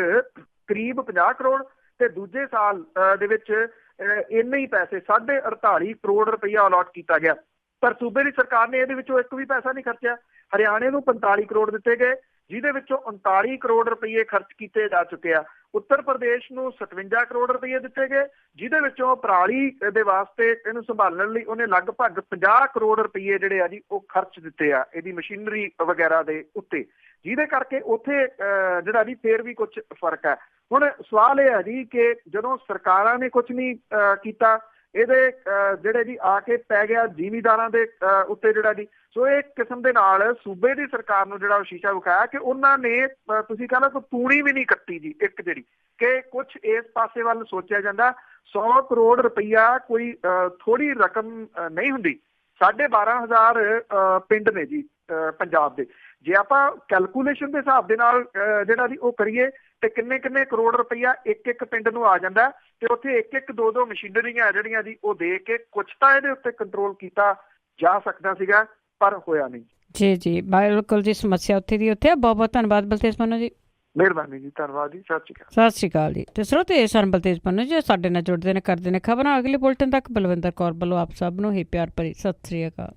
Speaker 2: ਕਰੀਬ 50 ਕਰੋੜ ਤੇ ਦੂਜੇ ਸਾਲ ਦੇ ਵਿੱਚ ਇੰਨੇ ਹੀ ਪੈਸੇ 48.5 ਕਰੋੜ ਰੁਪਈਆ ਅਲਾਟ ਕੀਤਾ ਗਿਆ, ਪਰ ਸੂਬੇ ਦੀ ਸਰਕਾਰ ਨੇ ਇਹਦੇ ਵਿੱਚੋਂ 1 ਵੀ ਪੈਸਾ ਨਹੀਂ ਖਰਚਿਆ। ਹਰਿਆਣੇ ਨੂੰ 45 ਕਰੋੜ ਦਿੱਤੇ ਗਏ, ਜਿਹਦੇ ਵਿੱਚੋਂ 39 ਕਰੋੜ ਰੁਪਏ ਖਰਚ ਕੀਤੇ ਜਾ ਚੁੱਕੇ ਆ। ਉੱਤਰ ਪ੍ਰਦੇਸ਼ ਨੂੰ 57 ਕਰੋੜ ਰੁਪਏ ਦਿੱਤੇ ਗਏ, ਜਿਹਦੇ ਵਿੱਚੋਂ ਪਰਾਲੀ ਦੇ ਵਾਸਤੇ ਇਹਨੂੰ ਸੰਭਾਲਣ ਲਈ ਉਹਨੇ ਲਗਭਗ 50 ਕਰੋੜ ਰੁਪਏ ਜਿਹੜੇ ਆ ਜੀ ਉਹ ਖਰਚ ਦਿੱਤੇ ਆ ਇਹਦੀ ਮਸ਼ੀਨਰੀ ਵਗੈਰਾ ਦੇ ਉੱਤੇ, ਜਿਹਦੇ ਕਰਕੇ ਉੱਥੇ ਜਿਹੜਾ ਜੀ ਫੇਰ ਵੀ ਕੁਝ ਫਰਕ ਹੈ। ਹੁਣ ਸਵਾਲ ਇਹ ਹੈ ਜੀ ਕਿ ਜਦੋਂ ਸਰਕਾਰਾਂ ਨੇ ਕੁਝ ਨਹੀਂ ਕੀਤਾ, ਇਹਦੇ ਜਿਹੜੇ ਜੀ ਆ ਕੇ ਪੈ ਗਿਆ ਜ਼ਿਮੀਂਦਾਰਾਂ ਦੇ ਉੱਤੇ ਜਿਹੜਾ ਜੀ। ਸੋ ਇਹ ਕਿਸਮ ਦੇ ਨਾਲ ਸੂਬੇ ਦੀ ਸਰਕਾਰ ਨੂੰ ਜਿਹੜਾ ਸ਼ੀਸ਼ਾ ਵਿਖਾਇਆ ਕਿ ਉਹਨਾਂ ਨੇ ਤੁਸੀਂ ਕਹਿੰਦਾ ਕੋਈ ਪੂਣੀ ਵੀ ਨਹੀਂ ਕੱਟੀ ਜੀ, ਇੱਕ ਜਿਹੜੀ ਕਿ ਕੁਝ ਇਸ ਪਾਸੇ ਵੱਲ ਸੋਚਿਆ ਜਾਂਦਾ। 100 ਕਰੋੜ ਰੁਪਈਆ ਕੋਈ ਥੋੜੀ ਰਕਮ ਨਹੀਂ ਹੁੰਦੀ। 12,500 ਪਿੰਡ ਨੇ ਜੀ ਪੰਜਾਬ ਦੇ। ਜੇ ਆਪਾਂ ਕੈਲਕੂਲੇਸ਼ਨ ਦੇ ਹਿਸਾਬ ਦੇ ਨਾਲ ਜਿਹੜਾ ਜੀ ਉਹ ਕਰੀਏ ਤੇ ਕਿੰਨੇ ਕਰੋੜ ਰੁਪਈਆ ਇੱਕ ਪਿੰਡ ਨੂੰ ਆ ਜਾਂਦਾ ਤੇ ਉੱਥੇ 1-2 ਮਸ਼ੀਨਰੀਆਂ ਜਿਹੜੀਆਂ ਜੀ ਉਹ ਦੇ ਕੇ ਕੁਝ ਤਾਂ ਇਹਦੇ ਉੱਤੇ ਕੰਟਰੋਲ ਕੀਤਾ ਜਾ ਸਕਦਾ ਸੀਗਾ, ਪਰ ਹੋਇਆ ਨਹੀਂ।
Speaker 1: ਜੀ ਬਿਲਕੁਲ ਜੀ, ਸਮੱਸਿਆ ਉੱਥੇ ਦੀ ਉੱਥੇ। ਬਹੁਤ ਬਹੁਤ ਧੰਨਵਾਦ ਬਲਤੇਜ ਪੰਨੂ ਜੀ।
Speaker 2: ਮਿਹਰਬਾਨੀ ਜੀ, ਧੰਨਵਾਦ ਜੀ, ਸਤਿ
Speaker 1: ਸ਼੍ਰੀ ਅਕਾਲ ਜੀ। ਤੇ ਸਰੋਤੇ ਸਨ ਬਲਤੇਜ ਪੰਨੂ ਜੀ ਸਾਡੇ ਨਾਲ ਜੁੜਦੇ ਨੇ, ਕਰਦੇ ਨੇ ਖਬਰਾਂ। ਅਗਲੇ ਬੁਲਟਨ ਤੱਕ ਬਲਵਿੰਦਰ ਕੌਰ ਵੱਲੋਂ ਆਪ ਸਭ ਨੂੰ ਹੀ ਪਿਆਰ ਭਰੀ ਸਤਿ ਸ਼੍ਰੀ ਅਕਾਲ।